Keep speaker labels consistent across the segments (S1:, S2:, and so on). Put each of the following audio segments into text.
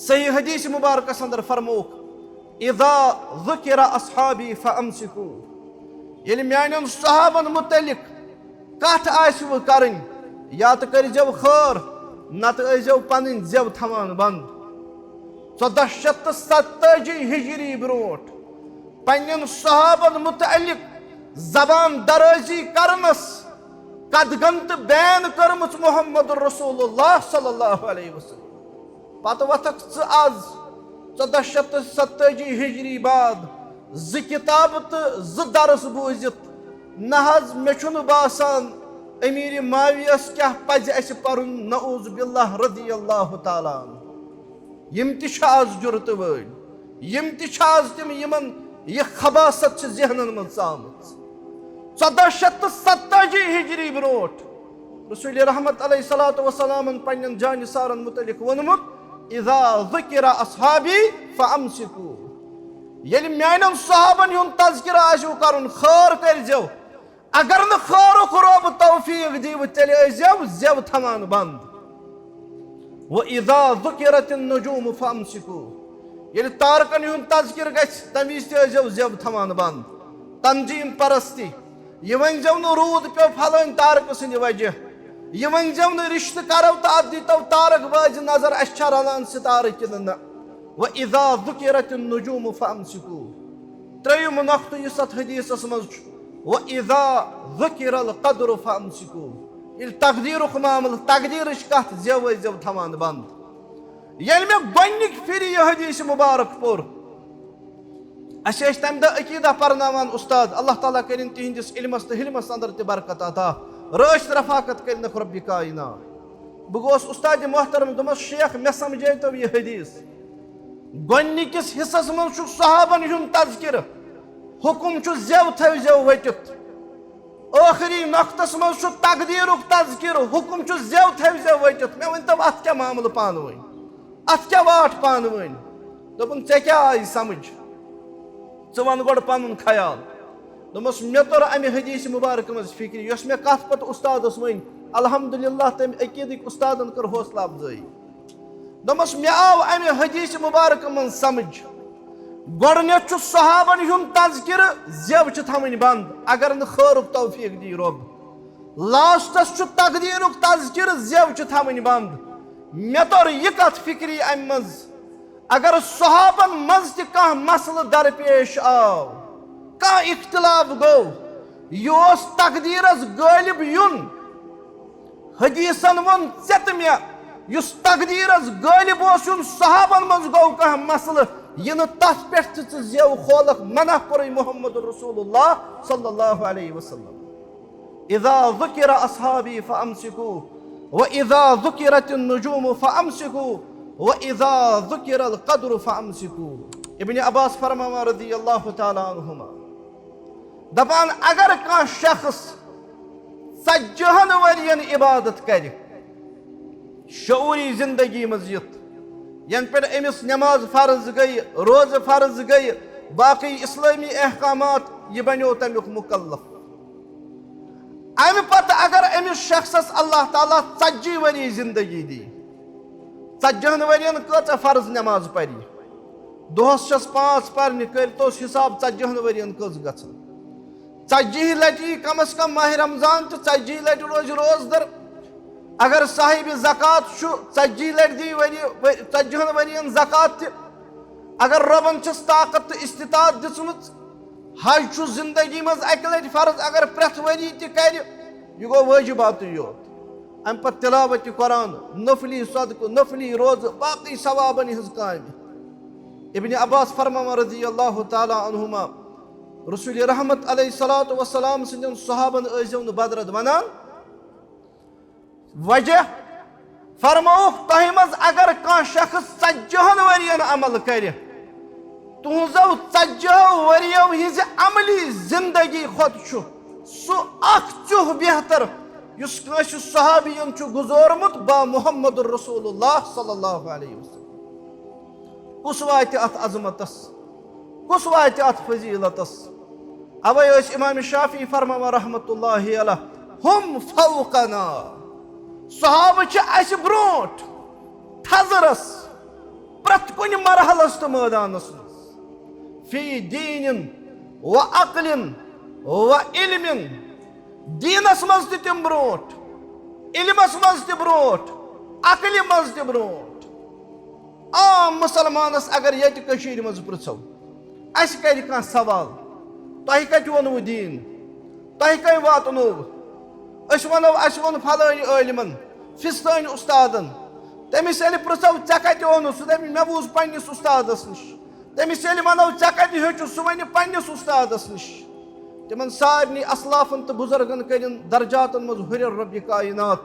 S1: सही हदीस मुबारक अंदर फरमोक इज़ा ज़ुकिरा अस्हाबी फअमसिकू यदि म्यानन सहाबन मुतलिक कथ आसव करन या तो करजव खैर नत आइजव पन जेव थमान बंद 1487 हिजरी ब्रोट पन्न सहाबन मुतलिक जबान दराजी करनस कदगंत बैन करमुच मोहम्मद रसूलुल्लाह सल्लल्लाहु अलैहि वसल्लम पत वथक आज 1487 हिजरी बाद ज किताब तो ज दरस बूजित नहज मे बासान अमीर मावियस क्या पज अस पर्न नऊज बिल्लाह रदियल्लाहु ताला यम आज जुरत वल यम आज तम यमन यह खबासत जहनन मज आमत 1487 हिजरी ब्रोट रसूल रहमत अलैहिस्सलातु वस्सलाम पन्न जानिसारन मुतलिक वनमुत इज़ा ज़ुकिरा अस्हाबी फअमसिकू यदि म्यानन सहाबन हुन तज़किर आसो करन खैर करजो अगर न खैरुक रब तौफीक दीव तेल आइजो जेव थमान बंद व इज़ा ज़ुकिरतिन नुजूम फअमसिकू यदि तारकन हुन तज़किर गछ तमिस ते आइजो जेव थमान बंद तंजीम परस्ती यह वनजो न रूद पे फलन तारक सिंद वजह यह वनजो न रिश्ते करो तो अब दीतो तारक बाज नजर अच्छा रलान सितारे किन व इज़ा ज़ुकिरतिन नुजूम फअमसिकू त्रयम नख्त इस हदीस मज व इज़ा ज़ुकिरल क़द्र फअमसिकू इल तकदीर मामल तकदीर कथ जेव जेव थमान बंद ये मे गनिक फिर यह हदीस मुबारक पोर अस तम दह अकीदा पर्नावान उस्ताद अल्लाह ताला करिन तिहंदिस इल्मस तो हिलमस अंदर ते बरकत अता रश रफाकत करिन रब्बि कायनात बह गोस उस्ताद मोहतरम दोमस शेख मे समझे तो यह हदीस गनिकिस हिस्सस मज सहाबन हुन तज़किर हुकुम जेव थो वटित आखिरी नक्तस मज तकदीरुक तज़किर हुकुम जेव थो वटित मे वन तब अत क्या मामल पान वन अत क्या वाट पान वन दोपन ऐ क्या आई समझ वन गो पन ख्याल दोमस मे तोर अमे हदीस मुबारक मज फिक्र यस मे कथ पत उस्तादस वन अल्हम्दुलिल्लाह तम अकीदिक उस्तादन कर हौसला अफजाई दोमस मे आव अमे हदीस मुबारक मन समझ गोडनेथ सहाबन हुन तज़किर जेव थवन बंद अगर न खैरुक तौफीक दी रब लास्टस तकदीरुक तज़किर जेव थवन बंद मे तोर यह कथ फिक्री अम मज अगर सहाबन मज तह मसल दरपेश आव कह इख्तिलाफ गो यह तकदीरस गालिब युन हदीसन वन चत मे युस तकदीरस गालिब युन सहाबन मज गो कह मसल यह तथ पे जेव खोलक मना पुर मोहम्मद रसूलुल्लाह सल्लल्लाहु अलैहि वसल्लम इज़ा ज़ुकिरा अस्हाबी फअमसिकू व इज़ा ज़ुकिरतिन नुजूम फअमसिकू व इज़ा ज़ुकिरल क़द्र फअमसिकू इब्न अब्बास फरमावा रज़ियल्लाहु ताला अन्हुमा दपान अगर कह शख्स 40 वरियन इबादत कर शऊरी जिंदगी मजियत यन पे अमिस नमाज फर्ज गई रोज फर्ज गई बाकी इस्लामी अहकामात यह बनो तमुक मुकल्लफ अमि पत अगर अमिस शख्सस अल्लाह ताला 40 वरी जिंदगी दी 40 वरियन कच फर्ज नमाज परी दोहस 5 पर्न करतोस हिसाब 40 वरियन कच गछन 40 लटि कम अज कम माह रमजान तो 40 लटि रोज रोजदर अगर साहिब ज़कात 40 लटि दी 40 वरियन ज़कात अगर रबन ताकत तो इस्तिताअत दिसमुत हज जिंदगी मज अक लटि फर्ज अगर प्रथ वरी कर यह गो वाजिबात योत अम पे तिलावत कुरान नफली सदक नफली रोज बाकी सवाबन हज काम इब्न अब्बास फरमावा रज़ियल्लाहु ताला अन्हुमा रसूल रहमत अलैहिस्सलातु वस्सलाम सिंदन सहाबन आइजो न बदरत वनान वजह फरमाओ तह मज अगर कह शख्स 40 वरियन अमल कर तुहजो 40 वरियो हिज अमली जिंदगी खुद सह बेहतर युस काश सहाबियन गुजोरमुत बा मोहम्मद रसूलुल्लाह सल्लल्लाहु अलैहि वसल्लम कुस वात अत अजमतस कुस वात अत फजीलतस अवै इमाम शाफी फरमावा रहमतुल्लाहि अलैह हम फौकना सहाब ब्रोट थजरस प्रत कुन मरहलस तो मैदानस फी दीन व अक्लिन व इल्मिन दीनस मज तिम ब्रोट इल्मस मज त ब्रोट अकल मज त ब्रोट आम मुसलमानस अगर ये कशीर मज पृछो अस कर कह सवाल तह कत वोनव दीन तह कह वातनो अस वो फलान आलिमन फिस्तान उस्तादन तमिस पृछो ऐ कत ओन सह दप मे बूज पन्निस उस्तादस निश तमिस वनो ऐ कत हेचु सह वन पन्निस उस्तादस निश तिमन सारनी असलाफन तो बुजुर्गन कर दर्जातन मज हुर रब कायनात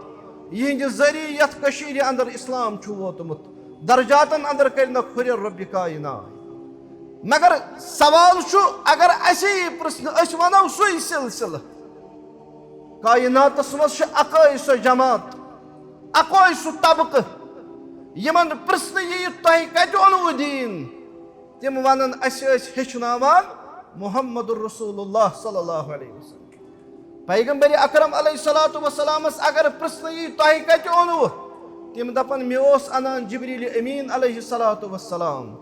S1: यहंद जरिए यथ कशीर अंदर इस्लाम वोतमुत दर्जातन अंदर कर हुर रब कायनात मगर सवाल अगर असे प्रश्न वनो सही सिलसिल कायनातस मज अकाई सो जमात अकाई सो तबक यमन प्रश्न यी तह कत ओनव दीन तिम वन हेचनावान मुहम्मदुर रसूलुल्लाह सल्लल्लाहु अलैहि वसल्लम पैगंबर अकरम अलैहिस्सलातु वस्सलामस अगर प्रश्न यी तह कत ओनव तिम दपन मे अनान जिब्रील अमीन अलैहिस्सलातु वस्सलाम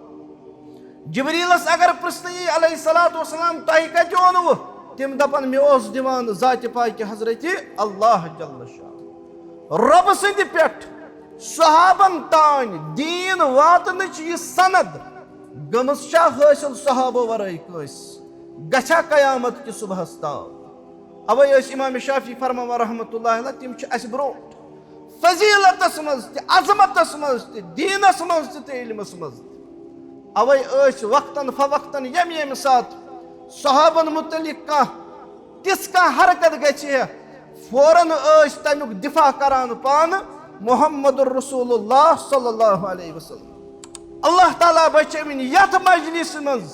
S1: जिब्रीलस अगर प्रश्न यी अलैहिस्सलातु वस्सलाम तह कत ओनव तिम दपन मे दिवान जात पाक हजरत अल्लाह जल्ल शाह रब सद पे सहाबन तान दीन वातनच यह सनद गमस हासिल सहाबो वराई कस गछा कयामत कि सुबह ताव अवे इमाम शाफी फरमान रहमतुल्लाह अलैह तिम ब्रो फजीलतस मज अजमतस मज दीनस मज इल्मस मज अवे वक्तन फवक्तन यम सात सहाबन मुतलिक तिस हरकत गए फौरन तमुक दिफा करान पान मुहम्मदुर रसूलुल्लाह सल्लल्लाहु अलैहि वसल्लम अल्लाह ताला बचविन यथ मजलिस मज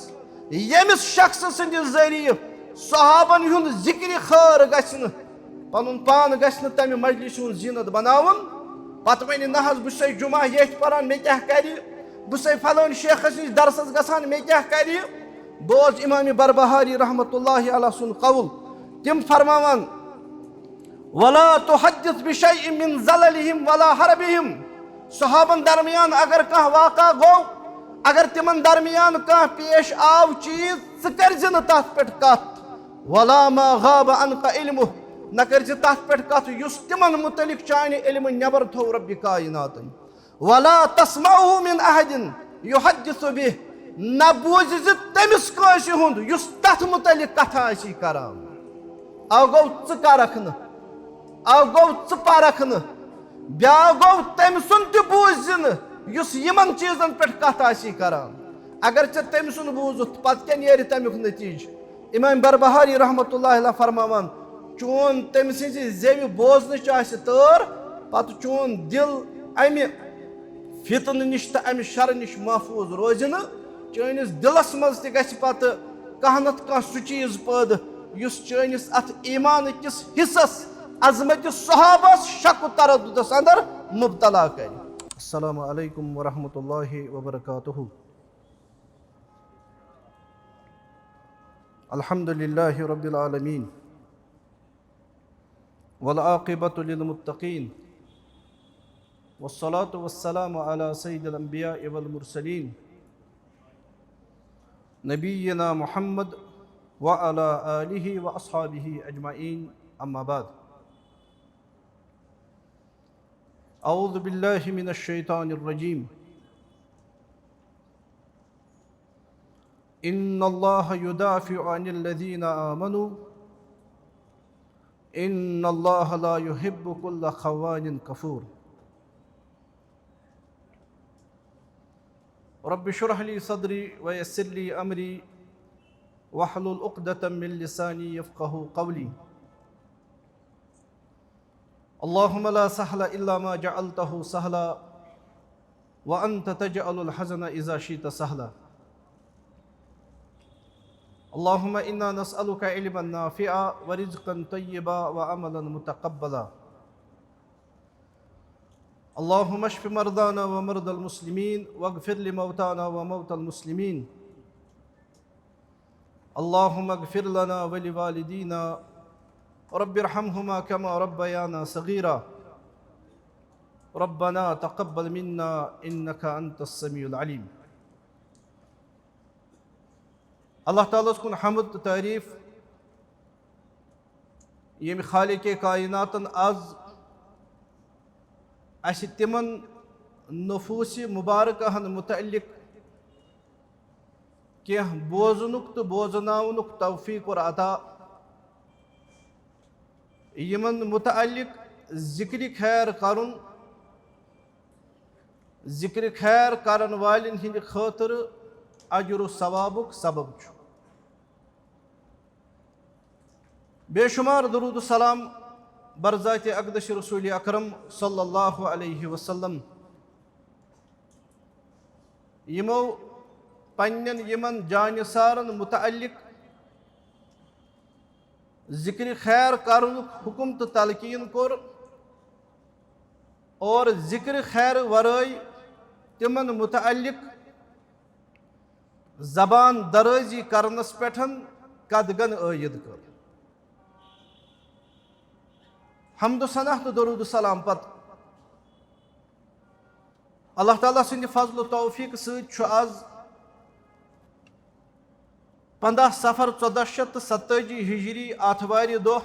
S1: यमिस शख्स सद जरिए सहाबन हुंद जिक्र खैर गन पनुन पान गन तम मजलिस हुंद जीनत बनावन पत वन न बस जुमा ये पान मे क्या कर बस फलान शेखस नश दरसस गसान मे क्या कर बोज इमाम बरबहारी रहमतुल्लाहि अलैह सुन कौल तिम फरमावन वला तुहद्दिस बिशैइन मिन ज़ललिहिम वला हरबिहिम सहाबन दरमियान अगर कह वाक़ा गो अगर तिमन दरमियान कह पेश आव चीज स करज न तथ पे कथ वला मा गाब अनका इल्मु न करज तथ पे कथ युस तिमन मुतलिक चान इल्म नबर थो रब कायनात वला तस्माउ मिन अहदिन युहद्दिसु बिह न बूझ तमिस काश हुंद युस तथ मुतलिक कथा आसी करान आव गो च करख न आव गो च परख न ब्या गो तम सुन त बूझ न युस यमन चीजन पे कथ आसी करान अगर चे तम सुन बूझुत पत क्या नेरि तमुक नतीज इमाम बरबहारी रहमतुल्लाह अलैह फरमावन चोन तम सिंज जेव बोजन तर पत चोन दिल अमि फितन निश तो अमि शर निश महफूज रोज न चनिस दिलस मज पत कह नत कह सह चीज पैद युस चनिस अत ईमान किस हिस्सस अजमत सहाबस शक तरद्दुदस अंदर मुब्तला कर। अस्सलामु अलैकुम व रहमतुल्लाहि व बरकातुहू। अल्हम्दुलिल्लाहि रब्बिल आलमीन वल आक़िबतु लिल मुत्तक़ीन वस्सलातु वस्सलामु अला सय्यिदिल अंबिया वल मुरसलीन नबीना मुहम्मद व अला आलिहि व अस्हाबिहि अजमाइन अम्मा बाद। औज़ु बिल्लाहि मिनश शैतानिर रजीम। इन्नल्लाह युदाफ़िउ अनिल लज़ीना आमनू इन्नल्लाह ला युहिब्बु कुल्ला ख़व्वानिन कफ़ूर। रब्बि शुरह ली सदरी व यस्सिर ली अमरी वहलुल उक़दतम मिन लिसानी यफ़क़हू क़ौली। अल्लाहुम्मा ला सहला इल्ला मा जअलतहु सहला व अंत तजअलुल हज़न इज़ा शि'ता सहला। अल्लाहुम्मा इन्ना नस्अलुका इल्मन नाफ़िअ व रिज़्क़न तय्यबा व अमलन मुतक़ब्बला। अल्लाहुम्मा अश्फ़ि मरदाना व मरदल मुस्लिमीन वग़फ़िर लिमौताना व मौतल मुस्लिमीन। अल्लाहुम्मा अग़फ़िर लना व लिवालिदीना रब्बिरहमहुमा कमा रब्बयाना सगीरा। ربنا تقبل منا إنك أنت السميع العليم. Allah Ta'ala kun hamd to tarif yemi Khalik-e kainatın az aşittimin nüfusi mübarekahan müteallik ki bozunuk to bozunavunuk tevfik ve ata yemin müteallik zikri khair karun zikri khair karan valin hindi khatır acru savabuk sabab chu. बेशुमार दरूद सलाम बरज़ात अक़दश रसूल अकरम सल्लल्लाहु अलैहि वसल्लम यमो पन्नन Yemen जानिसारन मुतअल्लिक ज़िक्र खैर करन हुक्म तो तलकीन कोर और ज़िक्र खैर वराई तिमन मुतअल्लिक ज़बान दराजी करनस पेठन कदगन आयद कर. हमदो सनाह तो दरूद सलाम पत अल्लाह ताला सिंध फजल तौफीक सत आज 15 सफर 1427 हिजरी आथवार दो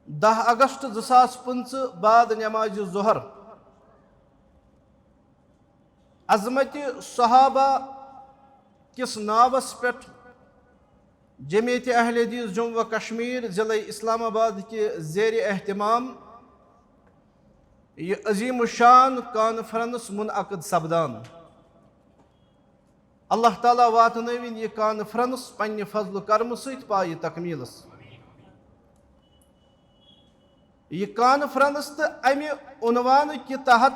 S1: 10 अगस्त 2015 बाद नमाज ज़ोहर अजमत सहाबा किस नावस पे जमीयत अहले हदीस जम्मू व कश्मीर ज़िला इस्लामाबाद के ज़ेर एहतमाम ये अजीम शान कॉन्फ्रेंस मुनअक़द सपदान. अल्लाह ताला वातनविन ये कॉन्फ्रेंस पन्ने फजल कर्म सत पाए तकमीलस. ये कॉन्फ्रेंस तो अमि उन्वान के तहत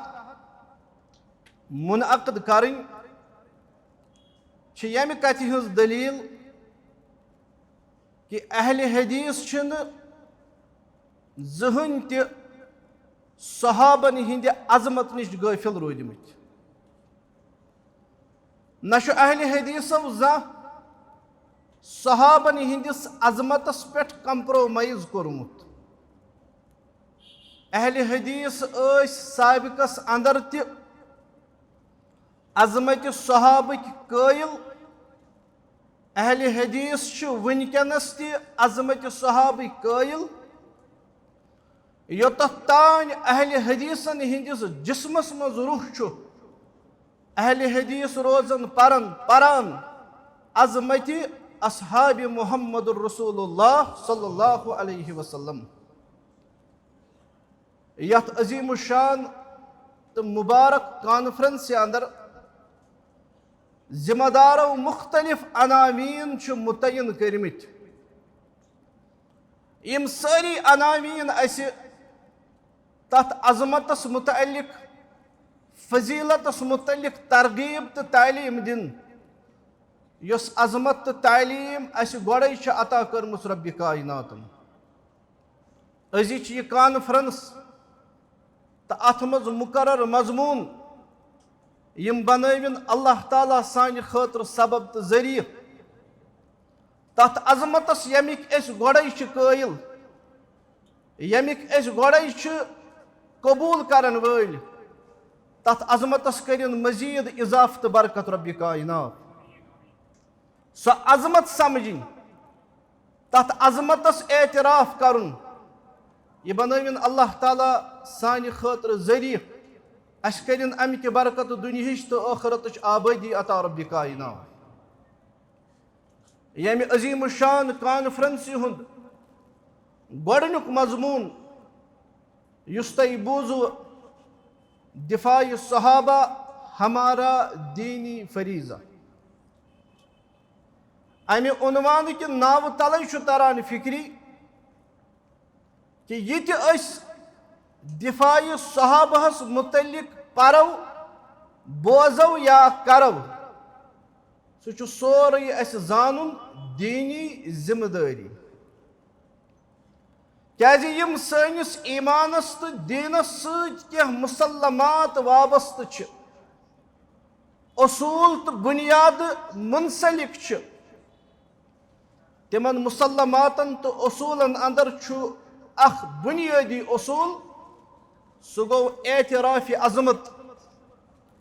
S1: मुनअक़द करें यमि कथ हज दलील कि अहले हदीस जहन त सहाबन हिंद अजमत निश गाफिल रोदमत. न अहले हदीसो जा सहाबन हिंदिस अजमतस पे कंप्रोमाइज कोरमुत. अहले हदीस साबिकस अंदर त अजमत सहाबक कायल. अहले हदीस वनकनस तजमत सहाब कायल योत तान अहले हदीसन हंदिस जिस्मस मज रूह अहले हदीस रोजन परन परान अजमत असहाब मुहम्मद रसूलुल्लाह सल्लल्लाहु अलैहि वसल्लम. यथ अजीम शान तो मुबारक कॉन्फ्रेंस अंदर जिम्मेदारों मुख्तलिफ अनामीन मुतयन करमित. यम सारी अनामीन तथ अजमतस मुतअल्लिक फजीलतस मुतअल्लिक तरगीब तो तालीम दिन यस अजमत तो तालीम गोड़े अता कर्मुस रब्बि कायनातन. अजिच यह कॉन्फ्रेंस तो अथ मज मुकर्रर मजमून यम बनविन अल्लाह ताला सान खतर सबब तो जरिए तथ अजमतस यमिक गोड़े कायल यमिक गोड़े कबूल करन वल तथ अजमतस करिन मजीद इजाफ तो बरकत रब्बि कायनात. सो अजमत समझिन तथ अजमतस एतराफ करन यह बनविन अल्लाह ताला सान खतर जरिए अन अमिक बरकत दुनिया तो आखरत आबादी अता रब्बि कायनात. यमि अजीम शान कॉन्फ्रेंस हुंद गोडनुक मजमून युस तय बूजु दिफाई सहाबा हमारा दीनी फरीजा. अमि उन्वान के नाव तले तरान फिक्री कि ये दिफाई सहाबहस मुतल्लिक परो बोजो या करो सह सोरे जानन दीनी जिम्मेदारी. क्या यम सनिस ईमानस तो दीनस सह मुसल्लमात वाबस्त असूल तो बुनियाद मुंसलिक तिमन मुसल्लमातन तो असूलन अंदर अख बुनियादी असूल सु गो एतराफ़ अज़मत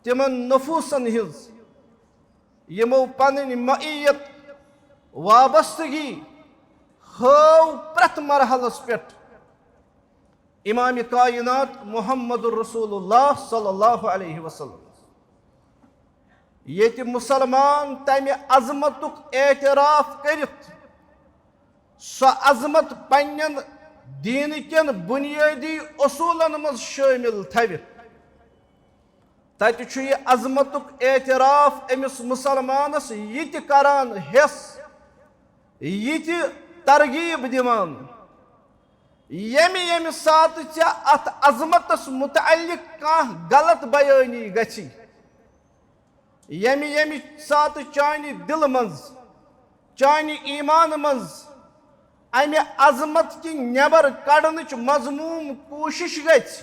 S1: तिमन नफूसन हिज यमो पन्नी मईयत वाबस्तगी हव प्रत मरहलस पे इमाम कायनात मुहम्मदुर रसूलुल्लाह सल्लल्लाहु अलैहि वसल्लम ये मुसलमान तमि अजमतुक एतराफ़ करित सो अजमत पन्नन दीन केन बुनियादी असूलन मज शामिल थवित तत यह अजमतुक एतराफ़ अमिस मुसलमानस ये करान हेस ये तरगीब दिवान यमि यमि सात चा अत अजमतस मुतअल्लिक काह गलत बयानी गछि यमि यमि सात चानि दिल मज चानि ईमान मज अमि अजमत कि नबर कड़नच मजमूम कोशिश गछि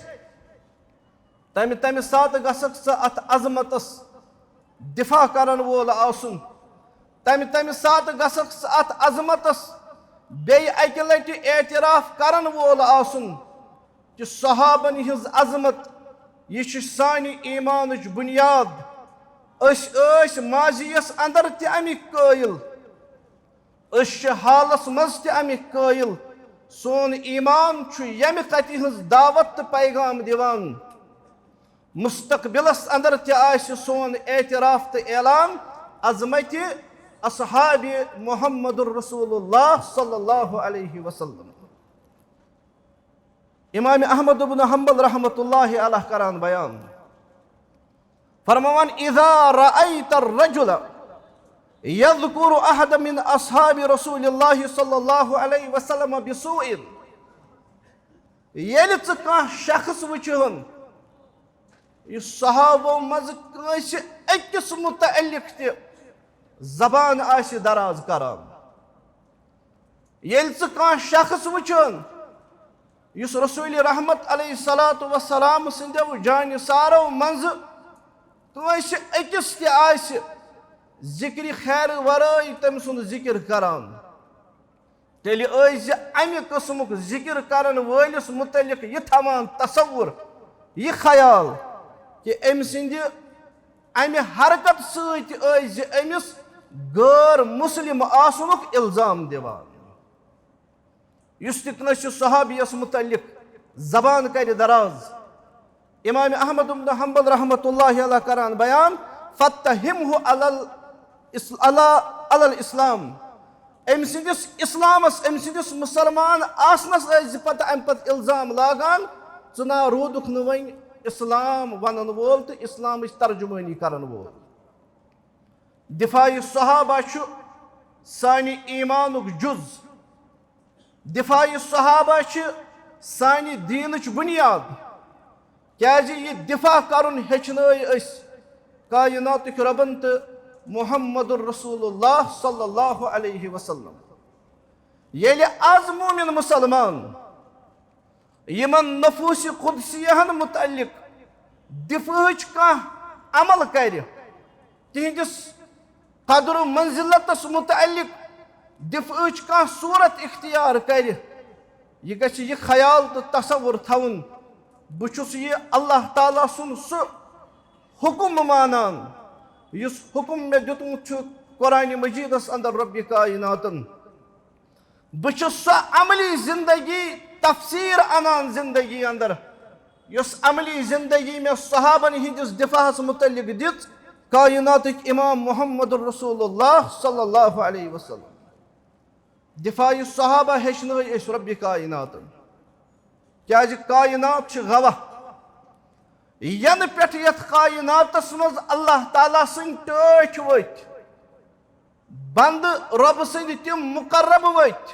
S1: तमि तमि सात गसक स अत अजमतस दिफा करन वोल आसुन तमि तमि सात गसक स अत अजमतस बे अकि लटि एतराफ़ करन वोल आसुन कि सहाबन हिज अजमत यह सानि ईमानच बुनियाद माजियस अंदर त अमिक कायल हालस मज त अमिक कायल सोन ईमान यमि कति हिज दावत तो पैगाम दिवान मुस्तकबिलस अंदर त सोन एतराफ़ तो ऐलान अजमत असहाबी मुहम्मदुर रसूलुल्लाह सल्लल्लाहु अलैहि वसल्लम इमाम अहमद इब्न हंबल रहमतुल्लाहि अलैह करान बयान फरमान इज़ा रअयत अर्रजुल यज़कुरु अहद मिन असहाबि रसूलिल्लाहि सल्लल्लाहु अलैहि वसल्लम बिसूइन येल च कां शख्स वुचहन यह सहाबो मज कांस अकिस मुतअल्लिक ते जबान आसि दराज करान येल च कां शख्स वुचहन युस रसूल रहमत अलैहिस्सलातु वस्सलाम सिंदेव जानिसारो मंज कांस अकिस ते आसि जिक्र खैर वराई तम सुन जिक्र करान तेल अमि कस्मुक जिक्र करन वलिस मुतल्लिक यह थवान तसव्वुर यह ख्याल कि अम सिंद अमि हरकत सत अमिस गैर मुस्लिम आसुनुक इल्जाम दिवान युस तकनस सहाबियस मुतल्लिक जबान कर दराज इमाम अहमद इब्न हंबल रहमतुल्लाहि अलैह करान बयान फत्तहिमहु अलल इस्लाम अम सिंदिस इस्लामस अम सिंदिस मुसलमान आसनस पत अम पत इल्जाम लागान चुना रूदुक न वन इस्लाम वनन वोल तो इस्लाम तर्जुमानी करन वोल दिफाई सहाबा सानि ईमानुक जुज दिफाई सहाबा सानि दीनच बुनियाद क्या यह दिफा करन हेचनय कायनातुक रबन तो मुहम्मदुर रसूलुल्लाह सल्लल्लाहु अलैहि वसल्लम येले आज मोमिन मुसलमान यमन नफूस खुदसियहन मुतअल्लिक दिफाच का अमल कर तिहंदिस कदर मंजिलतस मुतअल्लिक दिफाच का सूरत इख्तियार कर यह गछ यह ख्याल तो तसव्वुर थवन बुछुस यह अल्लाह ताला सुन सु हुकुम मानान युस हुकुम में दुतमुत कुरान मजीदस अंदर रब्बि कायनातन बुछुस सु अमली जिंदगी तफसीर अनान जिंदगी अंदर युस अमली जिंदगी में सहाबन हिंदिस दिफास मुतल्लिक दित कायनातुक इमाम मुहम्मदुर रसूलुल्लाह सल्लल्लाहु अलैहि वसल्लम दिफाई सहाबा हेचनय रब्बि कायनातन क्या कायनात गवाह यन पे यथ कायनातस मज अल्लाह ताला सिंह टच वत बंद रब सिंह तिम मुकर्रब वत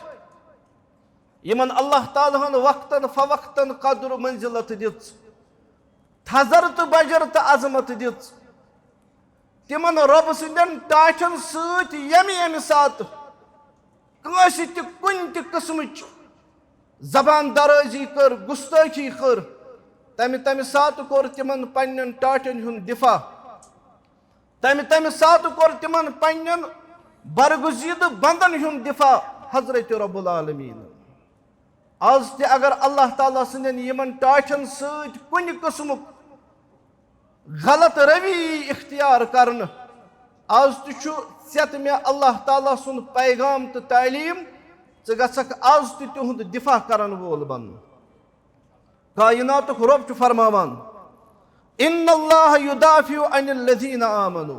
S1: यमन अल्लाह ताला वक्तन फवक्तन कदर मंजिलत दित थजर तो बजर तो अजमत दित तिमन रब सिंदन टाचन सत यमि यमि सात कांस त कुन त किस्मच जबान दराजी कर गुस्ताखी कर तमि तमि सात कोर तिमन पन्नन टाटन हुन दिफा तमि तमि सात कोर तिमन पन्नन बरगुजीद बंदन हुन दिफा हजरत रब्बुल आलमीन आज ते अगर अल्लाह ताला सन्दन यमन टाठन सत कुन किस्मुक गलत रवी इख्तियार करन आज तु सेत मे अल्लाह ताला सुन पैगाम तो तालीम चे गछक आज तिहुंद दिफा करन वोल बन कायनातुक रब फरमावान इन्नल्लाह युदाफिउ अनिल लज़ीना आमनू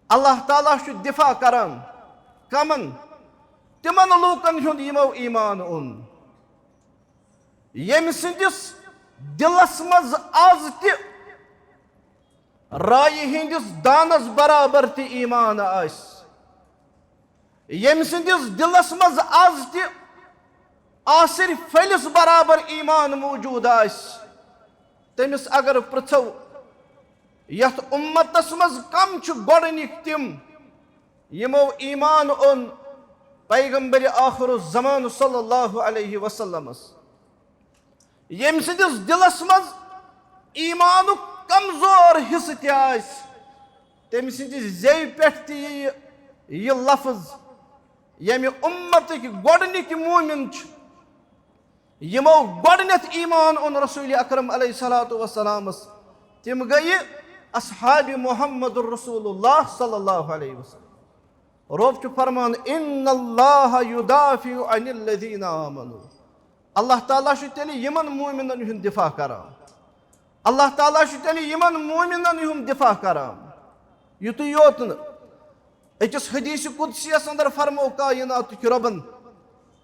S1: अल्लाह ताला दिफा करान कमन तिमन लूकन हुंद यमो ईमान उन यम सिंदिस दिलस मज आज ति राय हिंदिस दानस बराबर ति ईमान आस यम सिंदिस दिलस मज आज ति आसिर फलिस बराबर ईमान मौजूद आस तमिस अगर पृथो यथ उम्मतस मज कम गोडनिक तिम यमो ईमान ओन पैगंबर आखिर ज़मान सल्लल्लाहु अलैहि वसल्लम यम सिंदिस दिलस मज ईमान कमजोर हिस्स तम सिंदिस जेव पे यह लफ्ज यम उम्मत गोडनिक मोमिन यमो गोडनेथ ईमान ओन रसूल अकरम अलैहिस्सलातु वस्सलामस तिम गई अस्हाब मुहम्मद रसूलुल्लाह सल्लल्लाहु अलैहि वसल्लम रब च फरमान इन्नल्लाह युदाफिउ अनिल लज़ीना आमनू अल्लाह ताला छु तेल यमन मोमिनन हुंद दिफा करान अल्लाह ताला छु तेल यमन मोमिनन हुंद दिफा करान युतु योत न अकिस हदीस कुदसियस अंदर फरमो कायनात कि रबन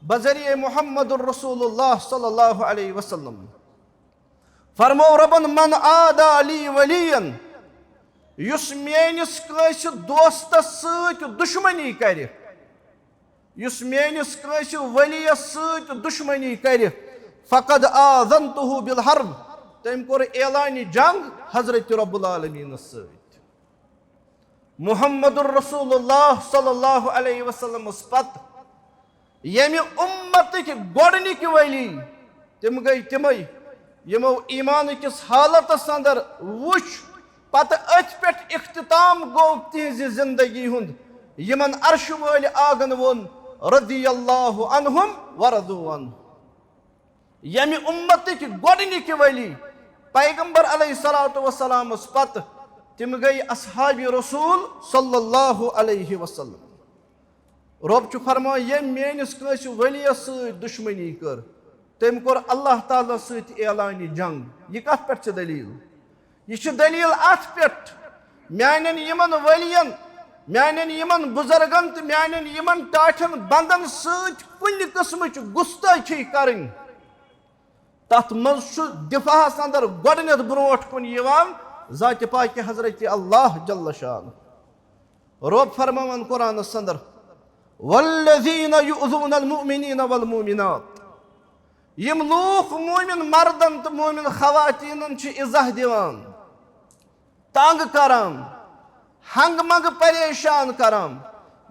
S1: बजरिए मुहम्मद रसूलुल्लाह सल्लल्लाहु अलैहि वसल्लम फरमो रबन मन आदा अली वलियन युस मेनिस कस दोस्तस सत दुश्मनी कर युस मेनिस कस वलियस सत दुश्मनी कर फकद आज़नतुहु बिल हर्ब तम कोर ऐलान जंग हजरत रब्बुल आलमीन सत मुहम्मद रसूलुल्लाह सल्लल्लाहु अलैहि वसल्लम पत यम उम्मत गोडनिक वली तिम गई तिमै यमो ईमान किस हालत अंदर वुच पत अथ पे इख्तिताम गो तिज जिंदगी हुंद यमन अर्श वल आगन वोन रदियल्लाहु अन्हुम वरदु अन्हु यम उम्मत गोडनिक वली पैगंबर अलैहिस्सलातु वस्सलाम पत तिम गई अस्हाब रसूल सल्लल्लाहु अलैहि वसल्लम रब फरमा ये मेनिस कस वलियस सत दुश्मनी कर तम कोर अल्लाह ताला सत ऐलान जंग यह कत पे दलील यह दलील अत पे म्यानन यमन वलियन म्यानन यमन बुजुर्गन तो म्यानन यमन टाठन बंदन सत कुन किस्म गुस्ताखी करन तथ मज दिफाहस अंदर गोडनेथ ब्रोट कुन जात पाक हजरत अल्लाह जल्ल शान रब फरमान कुरान अंदर वल्लज़ीन युज़ूनल मुमिनीन वल मुमिनात यम लूख मोमिन मर्दन तो मोमिन खवातीनन इज़्ज़त दिवान तंग करान हंग मंग परेशान करान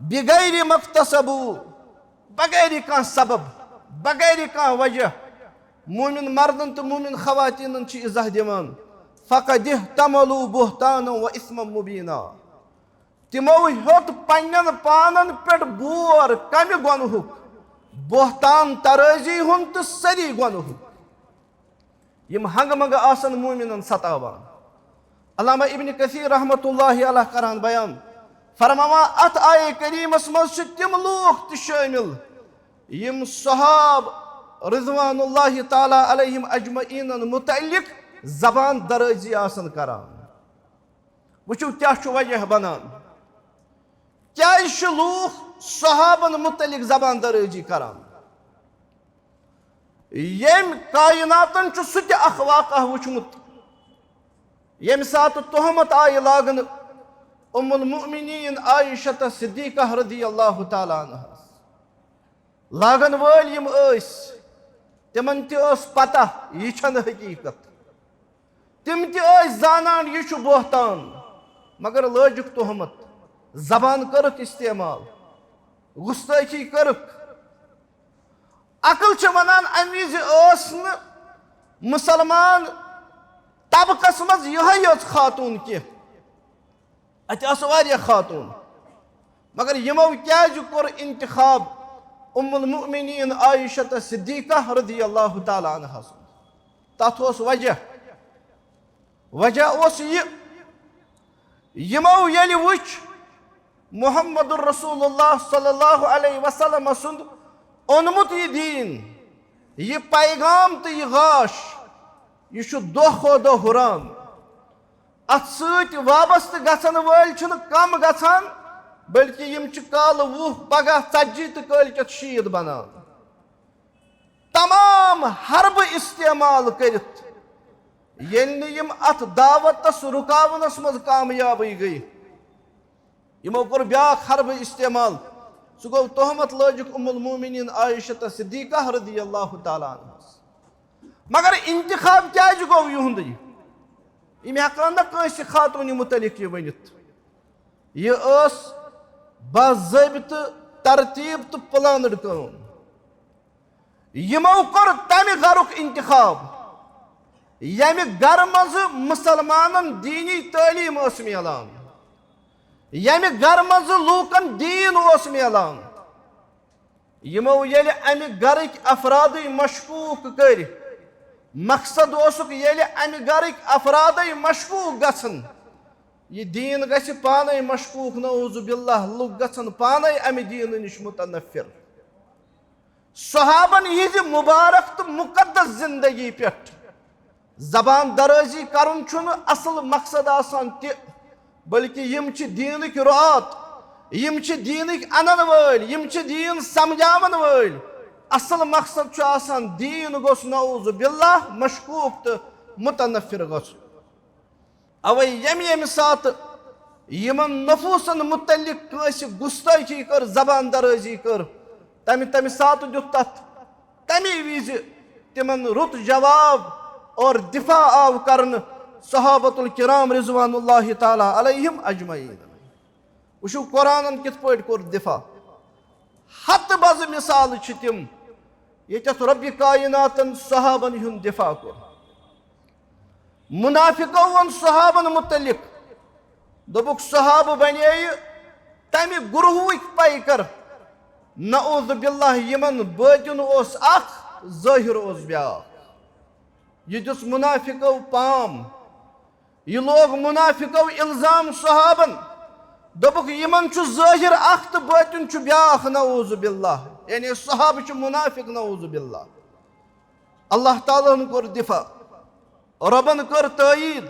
S1: बिगैर मक्तसबू बगैर का सबब बगैर का वजह मोमिन मर्दन तो मोमिन खवातीनन इज़्ज़त दिवान फ़क़द इह्तमलू बुहतान व इस्मम मुबीना तिमो होत पन्न पानन पे बोर कम गुनहुक बोहतान तराजी हुन तो सरी गुनहुक यम हंग मंग आसन मोमिनन सतावान अल्लामा इब्न कसीर रहमतुल्लाहि अलैह करान बयान फरमावा अत आये करीमस मज तिम लूख शामिल यम सहाब रिज़वानुल्लाहि ताला अलैहिम अजमईन मुतअल्लिक जबान दराजी आसन करान वुचु क्या वजह बनान क्या लूख सहाबन मुतलिक जबान दराजी करान यम कायनातन सह अख वाक़ा वुचमुत यम सात तोहमत आय लागन उम्मुल मुमिनीन आयशत सिद्दीक़ा रज़ियल्लाहु ताला अन्हा लागन वल यम तिमन पता यह छन हकीकत तिम जानान यह बोहतान मगर लजुक तोहमत जबान करक इस्तेमाल गुस्ताखी करक अकल वनान अमिज मुसलमान तबकस मज यह खातून कह अत खातून मगर यमो क्या कोर इंतखाब उम्मुल मुमिनीन आयशा सिद्दीका रज़ियल्लाहु ताला अन्हा तथ ओस वजह ओस यमो येलि वुच मुहम्मदुर रसूलुल्लाह सल्लल्लाहु अलैहि वसल्लम सुंद ओनमुत यह दीन यह पैगाम तो यह गाश यह दो खो दो हुरान अत सत वाबस्त गसन वल कम गसान बल्कि यम काल 20 पगह 40 तो कलकत शीत बनान तमाम हरब इस्तेमाल करत यम अत दावतस रुकावनस मज कामयाबी गई यमो कोर ब्याख हरब इस्तेमाल सह गो तोहमत लजिक उम्मुल मोमिनीन आयशा सिद्दीका रज़ियल्लाहु ताला अन्हा मगर इंतखाब क्या गो युंद यम हेकान ना कंस खातून मुतलिक यह वनित यह बाज़ाबित तरतीब तो प्लानड कम यमो कोर तमि गरुक इंतखाब यमि गर मज मुसलमानन दीनी तालीम मिलान यमि गर मज लूकन दीन मिलान यमो येलि अमि गरक अफराद मशकूक कर मकसद ओसुक येलि अमि गरक अफराद मशकूक गसन यह दीन गछि पाने मशकूक नऊज़ु बिल्लाह लुक गसन पाने अमि दीन निश मुतनफिर सहाबन यह मुबारक तो मुकद्दस जिंदगी पे जबान दराजी करन छुन असल मकसद आसान ति बल्कि यम छ दीनक रात यम छ दीनक अनन वल यम छ दीन समझावन वल असल मकसद छ आसान दीन गोस नऊज़ु बिल्लाह मशकूक तो मुतनफिर गोस अवे यम सात यमन नफूसन मुतलिक कंस गुस्ताखी कर जबान दराजी कर तमि सात दुत तमी विज तिमन रुत जवाब और दिफा आव करन सहाबतुल किराम रिज़वानुल्लाहि ताला अलैहिम अजमईन वुशु कुरानन कित पट कोर दिफा हत बज मिसाल छ तिम यतत रब्बि कायनातन सहाबन हुन दिफा कोर मुनाफिको वन सहाबन मुतलिक दोबुक सहाब बने तमि गुरुहुक पैकर नऊज़ु बिल्लाह यमन बातिन ओस अख ज़ाहिर ओस ब्याख यह दुस मुनाफिको पाम यह लोग मुनाफिको इल्जाम सहाबन दोबुक यमन छु ज़ाहिर अख तो बातिन छु ब्याख नऊज़ु बिल्लाह यानी सहाब छु मुनाफिक नऊज़ु बिल्लाह अल्लाह ताला कोर दिफा रबन कर तईद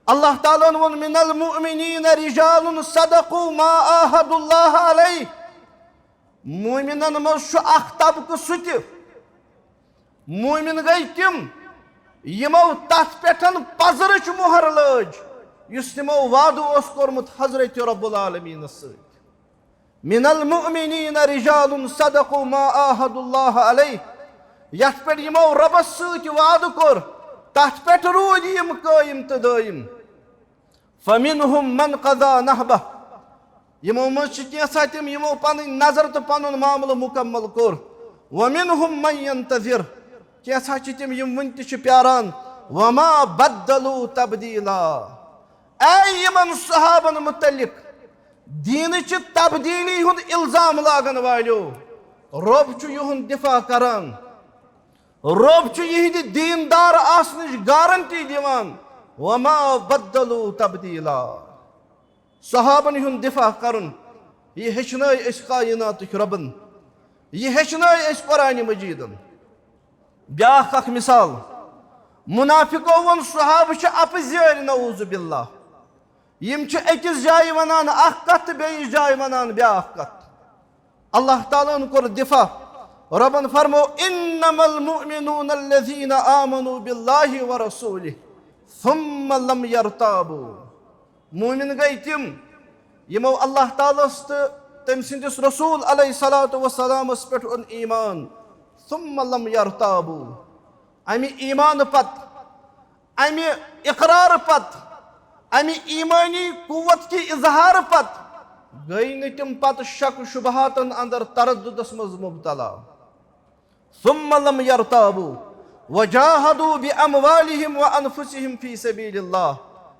S1: अल्लाह ताला वन मिनल मुमिनीन रिजालुन सदक़ू मा आहदुल्लाह अलैहि मोमिनन मज अख तबक सुत मोमिन गई तिम यमो तथ पेठन पजरच मोहर लज युस तिमो वादु ओस कोरमुत हजरत रब्बुल आलमीन सत मिनल मुमिनीन रिजालुन सदक़ू मा आहदुल्लाह अलैहि यथ पे यमो रबस सत वादु कोर तथ पे रूद यम कायम तो दायम फमिनहुम मन क़ज़ा नहबह यमो मज कैसा तम यमो पन नजर तो पन मामल मुकम्मल कोर वमिनहुम मन यंतज़िर कैसा तम यम वन त प्यारान वमा बद्दलू तब्दीला ऐ यमन सहाबन मुतलिक दीन तब्दीली हुंद इल्जाम लागन वालो रब युहन दिफा करान रब यह दीनदार आसनिश गारंटी दिवान वमा बद्दलू तब्दीला सहाबन हुन दिफा करन यह हेचनाय अस कायनातुक रबन यह हेचनाय अस कुरान मजीदन ब्याख अख मिसाल मुनाफिको वन सहाब छ अपजार नऊज़ु बिल्लाह यम छ अकिस जाय वनान अख कत बेयिस जाय वनान ब्याख कत अल्लाह ताला कोर दिफा रबन फरमो इन्नमल मुमिनून अल्लज़ीना आमनू बिल्लाहि व रसूलिहि सुम्मा लम यरताबू मोमिन गई तिम यमो अल्लाह ताला तम सिंदिस रसूल अलैहिस्सलातु वस्सलामस पेठ अन ईमान सुम्मा लम यरताबू अमि ईमान पत अमि इकरार पत अमि ईमानी कुव्वत की इजहार पत गई न तिम पत शक शुबहातन अंदर तरद्दुदस मज मुब्तला सुम्मा लम यरताबू वजाहदू बिअमवालिहिम व अनफुसिहिम फी सबीलिल्लाह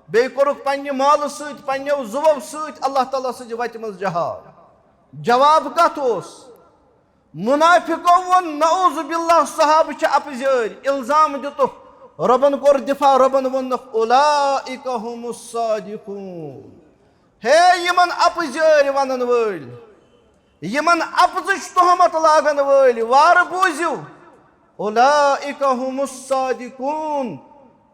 S1: बे कोरुक पन्ने माल सत पन्ने जुवव सत अल्लाह ताला सज वत मज जहाद जवाब कत ओस मुनाफिको वोन नऊज़ बिल्लाह सहाब छ अपजर इल्जाम दितुक रबन कोर दिफा रबन वोनक उलाइका हुमुस सादिकून हे यमन अपजर वनन वल यमन अपजच तोहमत लागन वल वार बूझियो उलाइका हुमुस सादिकून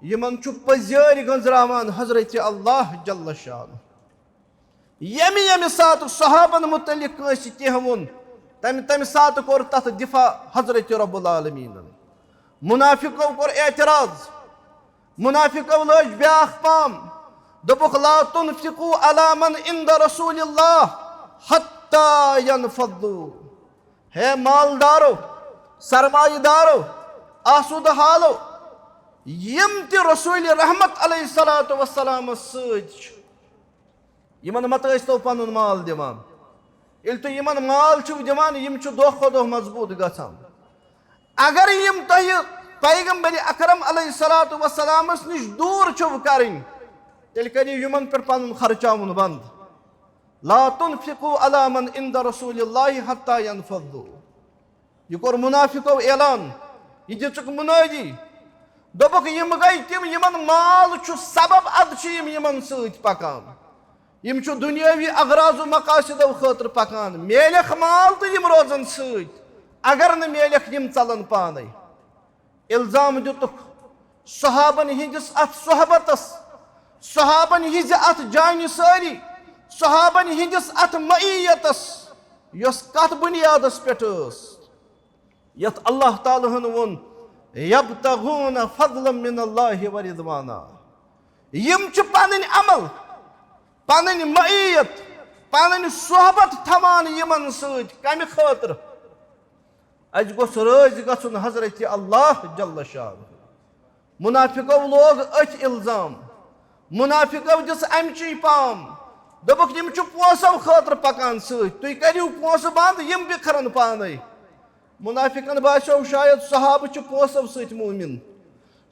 S1: यमन छु पजर गंजरावान हजरत अल्लाह जल्ल शान यमी सात सहाबन मुतलिक कंस कह वोन तम सात कोर तथ दिफा हजरत रब्बुल आलमीन मुनाफिको कोर एतराज मुनाफिको लज ब्याख पाम दोपुक ला तुनफिकू अला मन इंद रसूलिल्लाह हत्ता यनफदू हे मालदारो सरमाईदारो आसूद हालो यम ति रसूल रहमत अलैहिस्सलातु वस्सलाम सज यमन मत स्तो पनुन माल दिवान इल तो यमन माल छु दिवान यम छु दोह खो दोह मजबूत गसान अगर यम तह पैगंबर अकरम अलैहिस्सलातु वस्सलाम निश दूर छु करिन तेल करियो यमन पर पनुन खर्चाउन बंद ला तुनफिकू अला मन इंद रसूलिल्लाह हत्ता यनफदू ये कोर मुनाफिको ऐलान ये दिचुक मुनादी दोपुक यम गई तिम यमन माल छु सबब अद छु यमन सत पकान यम छु दुनियावी अगराज मकासदो खतर पकान मेलख माल तो यम रोजन सत अगर न मेलख यम चलन पाने इल्जाम दितुक सहाबन हिंदिस अत सोहबतस सहाबन हिज अत जानिसारी सहाबन हिंदिस अत मईयतस यस कत बुनियादस पेट यत अल्लाह ताला हन वोन यब्तगून फज़लन मिनल्लाहि व रिज़वाना यम छु पनन अमल पनन मईयत पनन सोहबत थमान यमन सत कमि खातिर अज गोस रोज गछुन हजरत अल्लाह जल्ल शान मुनाफिको लोग अच इल्जाम मुनाफिको दिस अमची पाम दोपुक यम छु पोसो खातिर पकान सत तुई करियो पोस बंद यम बिखरन पाने मुनाफिकन बासो शायद सहाब छु पोसो सत मोमिन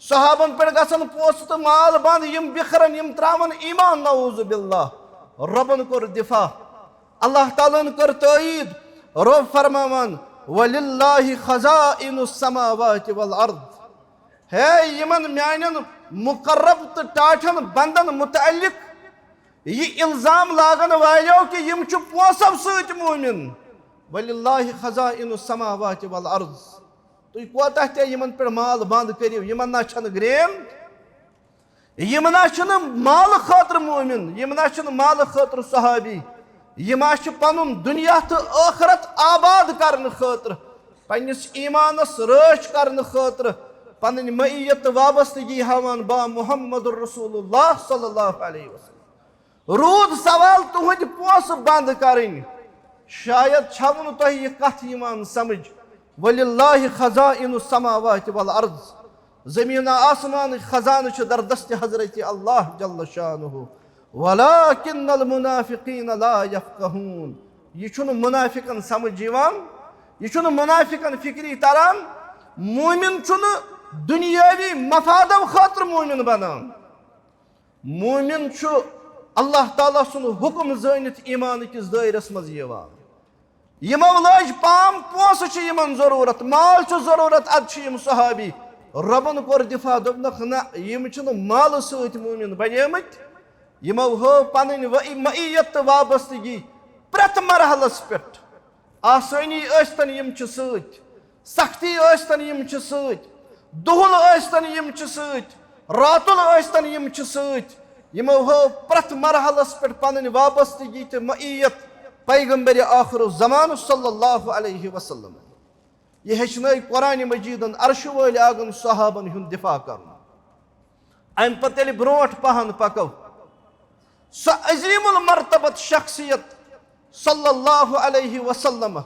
S1: सहाबन पर गसन पोस तो माल बंद यम बिखरन यम त्रावन ईमान नऊज़ बिल्लाह रबन कोर दिफा अल्लाह ताला कर तईद रब फरमावन वलिल्लाहि खज़ाइनुस समावाति वल अर्द है यमन म्यानन मुकर्रब तो टाठन बंदन मुतअल्लिक ये इल्जाम लागन वालो कि यम छु पोसो सत मोमिन वलिल्लाहि खज़ाइनुस समावाति वल अर्द तुई कोता ते यमन पर माल बंद करियो यमन ना छन ग्रेन यमना छन माल खातिर मोमिन यमना छन माल खातिर सहाबी यमा छ पनुन दुनिया तो आखरत आबाद करन खातिर पन्निस ईमानस रच करन खातिर पनन मईयत वाबस्तगी हवान बा मुहम्मदुर रसूलुल्लाह सल्लल्लाहु अलैहि वसल्लम रूद सवाल तुहद पोस बंद करिन शायद छवन तो यह कथ यमान समझ वलिल्लाहि खज़ाइनुस समावाति वल अर्द जमीन आसमान खजान दर दस्त हजरत अल्लाह जल्ल शानुहु वलाकिन्नल मुनाफिकीन ला यफ़क़हून ये छुन मुनाफिकन समझ यवान ये छुन मुनाफिकन फिक्री तरन मोमिन छुन दुनियावी मफादो खातिर मोमिन बनान मोमिन छु अल्लाह ताला सुन हुक्म जानित ईमान किस दायरस मज यवान यमो लज पाम पोस छ यमन जरूरत माल छ जरूरत अद छ यम सहाबी रबन कोर दिफा दोपनक न यम छन माल सत मोमिन बनेमत यमो हो पनन मईयत वाबस्तगी प्रत मरहलस पेट आसानी अस्तन यम छ सत सख्ती अस्तन यम छ सत दुहल अस्तन यम छ सत रातुल अस्तन यम छ सत यमो हो प्रत मरहलस पेट पनन वाबस्तगी ते मईयत पैगंबर आखिर ज़मान सल्लल्लाहु अलैहि वसल्लम ये हेचनई कुरान मजीदन अर्श वल आगन सहाबन हुन दिफा कर अम पतेल ब्रोट पहन पको स अजीमुल मर्तबत शख्सियत सल्लल्लाहु अलैहि वसल्लम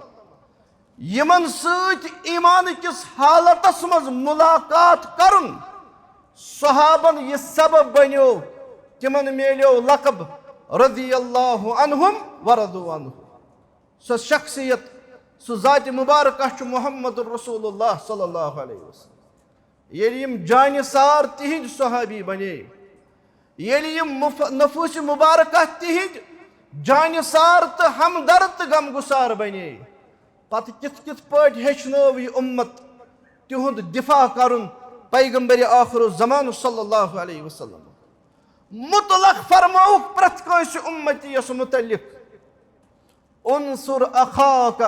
S1: यमन सत ईमान किस हालतस मज मुलाकात करन सहाबन ये सबब बनो तिमन मेलो लकब रज़ियल्लाहु अन्हुम व रज़ू अन्हु सो शख्सियत सो ज़ात मुबारक मुहम्मदुर रसूलुल्लाह सल्लल्लाहु अलैहि वसल्लम येली यम जानिसार तिहिंद सहाबी बने येली यम नफूस मुबारक तिहिंद जानिसार तो हमदर्द गमगुसार बने पत कित पट हेचनव यह उम्मत तिहुंद दिफा करन पैगंबर आखिर ज़मान सल्लल्लाहु अलैहि वसल्लम मुतलक फरमाउक प्रत कंस उम्मती यस मुतल्लिक उनसुर अखाक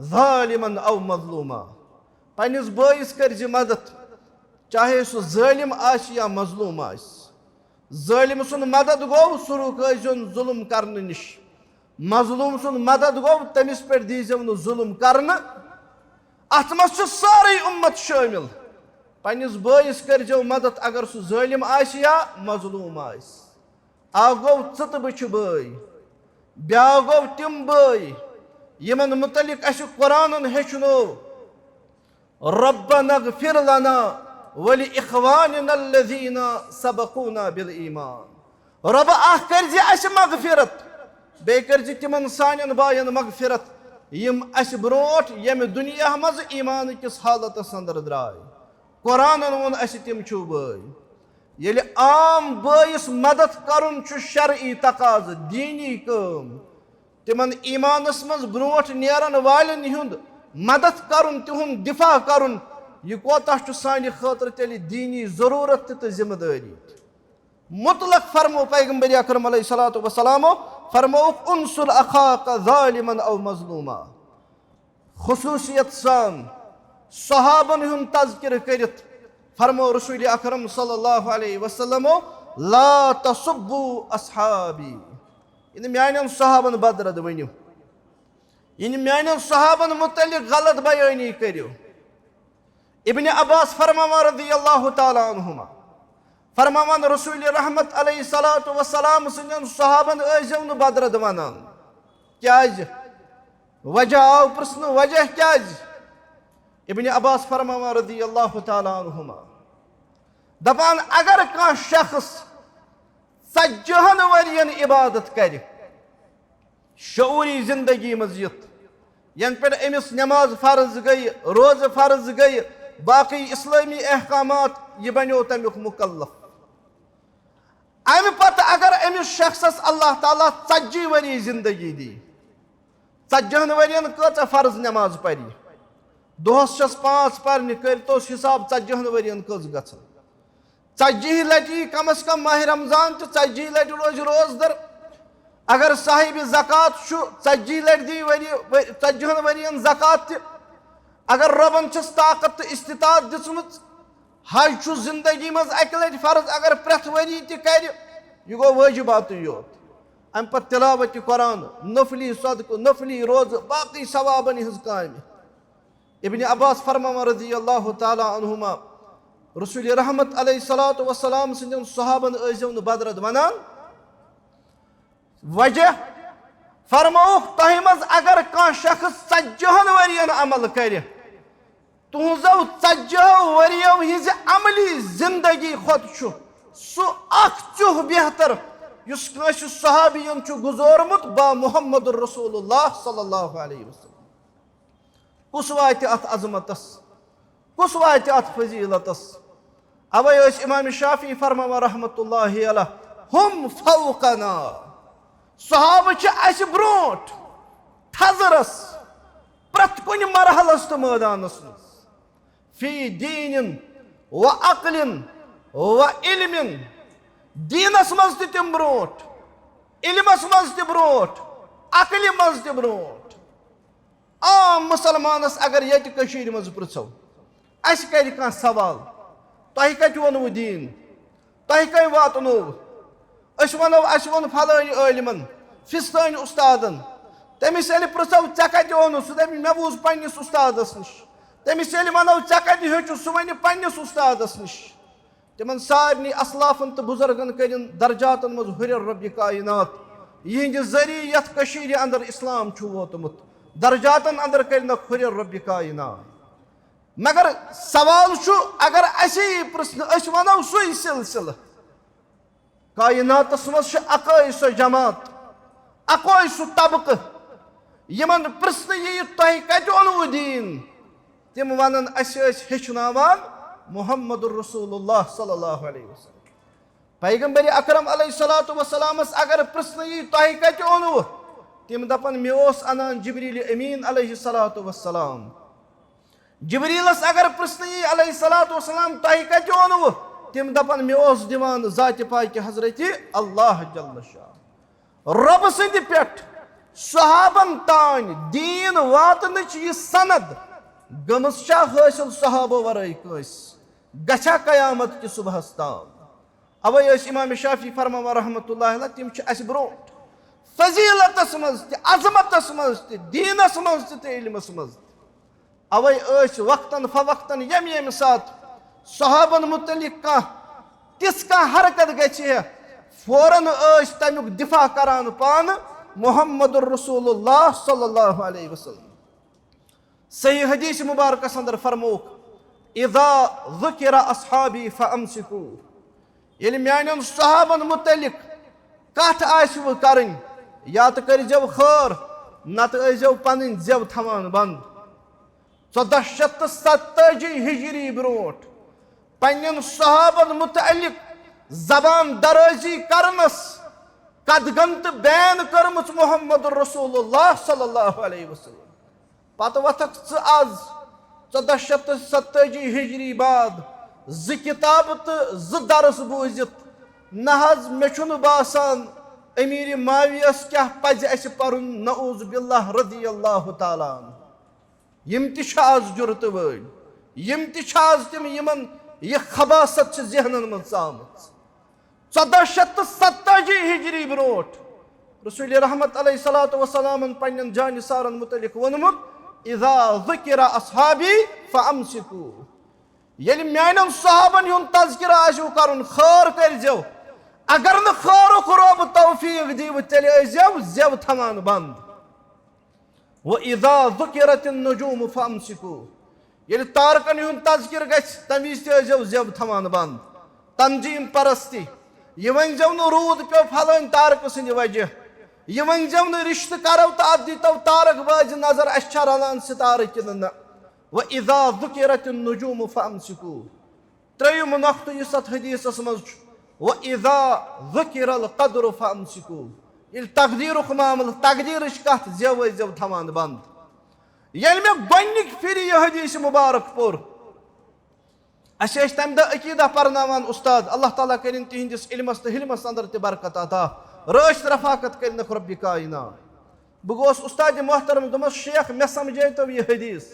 S1: ज़ालिमन औ मज़लूमा पन्निस बॉइस करज मदद चाहे सह ज़ालिम आसि या मज़लूम आसि ज़ालिम सुन मदद गो सह रुकन जुल्म करने निश मज़लूम सुन मदद गो तमिस पे दीजो न जुल्म करने अत मज सारे उम्मत शामिल पन्निस बॉइस करजो मदद अगर सह ज़ालिम आसि या मज़लूम आसि आ गो षत बच बई ब्या गो तिम बई यमन मुतलिक अस कुरान हेचनो रब्बना इग़फिर लना वलि इख़वानिना अल्लज़ीना सबक़ूना बिल ईमान रब आख करज अस मग़फ़िरत बे करज तिमन सानन बायन मग़फ़िरत यम अस ब्रोट यम दुनिया मज ईमान किस हालतस अंदर द्राय कुरान वोन अस तिम छु बई येले आम बयस मदद करुन छु शरई तकाज दीनी काम तिमन ईमानस मज ब्रोट नेरन वालन हुंद मदद करुन तिहुंद दिफा करुन यह कोता सानि खतर तेल दीनी जरूरत तो जिम्मेदारी मुतलक फरमो पैगंबर अकरम अलैहिस्सलातु वस्सलामो फरमो उनसुर अखाक ज़ालिमन औ मज़लूमा खुसूसियत सान सहाबन हुंद तज़किर करित फरमो रसूल अकरम सल्लल्लाहु अलैहि वसल्लमो ला तसुब्बु अस्हाबी इन म्यानन सहाबन बदरद वनियो इन म्यानन सहाबन मुतल्लिक गलत बयानी करियो इब्न अब्बास फरमावन रज़ियल्लाहु ताला अन्हुमा फरमावन रसूल रहमत अलैहिस्सलातु वस्सलाम सुनन सहाबन ऐजो न बदरद वनान क्याज वजह आव प्रश्न वजह क्याज इब्न अब्बास फरमावन रज़ियल्लाहु ताला अन्हुमा दपान अगर का शख्स 40 वरियन इबादत कर शऊरी जिंदगी मजियत यन पे अमिस नमाज फर्ज गई रोज फर्ज गई बाकी इस्लामी अहकामात यह बनो तमुक मुकल्लफ अम पत अगर अमिस शख्सस अल्लाह ताला 40 वरी जिंदगी दी 40 वरियन कच फर्ज नमाज परी दोहस 5 पर्न कर हिसाब 40 वरियन कच ग 40 लटि कम अज कम माह रमजान तो 40 लटि रोज रोजदर अगर साहिब ज़कात 40 लटि दी 40 वरियन ज़कात अगर रबन छस ताकत तो इस्तिताअत दिसमुत हज जिंदगी मज अक लटि फर्ज अगर प्रथ वरी कर यह गो वाजिबात योत अम पे तिलावत कुरान नफली सदक नफली रोज बाकी सवाबन हज काम इब्न अब्बास फरमावन रज़ियल्लाहु ताला अन्हुमा रसूल रहमत अलैहिस्सलातु वस्सलाम सिंदन सहाबन ऐजो न बदरद वनान वजह फरमाउक तह मज अगर कह शख्स 40 वरियन अमल कर तुहजो 40 वरियो हिज अमली जिंदगी खुद सह बेहतर युस कंस सहाबियन गुजोरमुत बा मुहम्मद रसूलुल्लाह सल्लल्लाहु अलैहि वसल्लम कुस वात अत अजमतस कुस वात अत फजीलतस अवे इमाम शाफी फरमावन रहमतुल्लाहि अलैह हम फौकना सहाब अस ब्रोट थजरस प्रत कुन मरहलस तो मैदानस फी दीन व अक्लिन व इल्मिन दीनस मज तिम ब्रोट इल्मस मज त ब्रोट अक्ल मज त ब्रोट आम मुसलमानस अगर ये मज पृछो अस कर कह सवाल तह कत वोनव दीन तह कम वातनो वनो अस वो फलानी आलिमन फिस्तान उस्तादन तमिस पृछो ऐ कत वोन सह दप मे बूज पन्निस उस्तादस निश तमिस वनो ऐ कत हेचु सह वन पन्निस उस्तादस निश तिमन सारनी असलाफन तो बुजुर्गन कर दर्जातन मज हुर रब्बि कायनात यहंद जरिए यथ अंदर इस्लाम वोतमुत दर्जातन अंदर कर हुर रब्बि कायनात मगर सवाल अगर अस प्रश्न वनो सही सिलसिल कायनातस मज अकाई सो जमात अकाई सो तबक यमन प्रश्न यी तह कत ओनव दीन तिम वन अस हेचनावान मुहम्मदुर रसूलुल्लाह सल्लल्लाहु अलैहि वसल्लम पैगंबर अकरम अलैहिस्सलातु वस्सलामस अगर प्रश्न यी तह कत ओनव تم دپن مے اوس انان جبریل امین علیہ الصلوۃ والسلام جبریلس اگر پرژھنہٕ علیہ الصلوۃ والسلام تۄہہِ کتہِ اوٚنوٕ تم دپن مے اوس دِوان ذاتِ پاکہِ حضرت اللہ جل شاہ رۄبہٕ سٕنٛدِ پٮ۪ٹھ صحابن تانۍ دیٖن واتنٕچ یہِ سند گٔمٕژ چھا حٲصِل صحابو ورٲے کٲنٛسہِ گژھیا قیامت کہِ صبحس تام اوے ٲسۍ امام شافی فرماوان رحمتہ اللہ علیہ تِم چھِ اَسہِ برونٛٹھ فضیٖلتس منٛز تہِ عظمتس منٛز تہِ دیٖنس منٛز تہِ علمس منٛز تہِ اوے ٲسۍ وقتن فوقتن ییٚمہِ ساتہٕ صحابن متعلق کانٛہہ تِژھ کانٛہہ حرکت گژھِ ہے فوراً ٲسۍ تمیُک دفاع کران پانہٕ محمد رسول اللہ صلی اللہ علیہ وسلم صحیح حدیث مبارکس اندر فرمووُکھ اذا ذکر اصحابی فامسکو ییٚلہِ میانٮ۪ن صحابن متعلق کتھ آسوٕ کرٕنۍ یا تہٕ کٔرۍزیو خٲر نتہٕ ٲسۍزیو پنٕنۍ زٮ۪و تھاوان بنٛد 1447 ہجری برونٛٹھ پننٮ۪ن صحابن متعلق زبان درٲزی کرنس قدغن تہٕ بین کٔرمٕژ محمد رسول اللہ صلی اللہ علیہ وسلم پتہٕ وۄتھکھ ژٕ آز 1447 ہجری بعد 2 کِتابہٕ تہٕ 2 درس بوٗزِتھ نہ حظ مےٚ چھُنہٕ باسان امیٖرِ معاویہس کیٛاہ پزِ اسہِ پرُن نعوذ باللہ رضی اللہ تعالیٰ عنہ یِم تہِ چھِ آز جُرتہٕ وٲلۍ یِم تہِ چھِ آز تِم یِمن یہِ خباست چھِ ذہنن منٛز ژامٕژ 1447 ہجری برونٛٹھ رسول رحمت علیہ الصلوۃ والسلامن پننٮ۪ن جانِثارن متعلق ووٚنمُت اذا ذکر اصحابی فامسکو ییٚلہِ میانٮ۪ن صحابن ہُنٛد تذکرٕ آسیو کرُن خٲر کٔرۍزیو اگر نہٕ خٲرُک رۄب توفیٖق دیٖوٕ تیٚلہِ ٲسۍزیو زٮ۪و تھاوان بنٛد واذا ذکرت النجوم فامسکو ییٚلہِ تارکن ہُنٛد تذکرٕ گژھِ تمہِ وِزِ تہِ ٲسۍزیو زٮ۪و تھاوان بنٛد تنظیٖم پرستی یہِ ؤنۍزیو نہٕ روٗد پیوٚو پھلٲنۍ تارکہٕ سٕنٛدِ وجہ یہِ ؤنۍزیو نہٕ رشتہٕ کرو تہٕ اتھ دیٖتو تارک بازِ نظر اسہِ چھا رلان ستارٕ کِنہٕ نہ واذا ذکرت النجوم فامسکو ترٛیٚیِم نۄقطہٕ یُس اتھ حدیثس منٛز چھُ واذا ذکر القدر فامسکو ییٚلہِ تقدیٖرُک معاملہٕ تقدیٖرٕچ کتھ زٮ۪و ٲسۍزیو تھاوان بنٛد ییٚلہِ مےٚ گۄڈنِکۍ پھرِ یہِ حدیث مُبارک پوٚر اسہِ ٲسۍ تمہِ دۄہ عقیٖدہ پرناوان استاد اللہ تعالیٰ کٔرِنۍ تِہنٛدِس علمس تہٕ حلمس اندر تہِ برکت عطا رٲچھ رفاقت کٔرِنکھ رۄبِ کاینات بہٕ گوس استادِ محترم دوٚپمس شیخ مےٚ سمجھٲیتو یہِ حدیث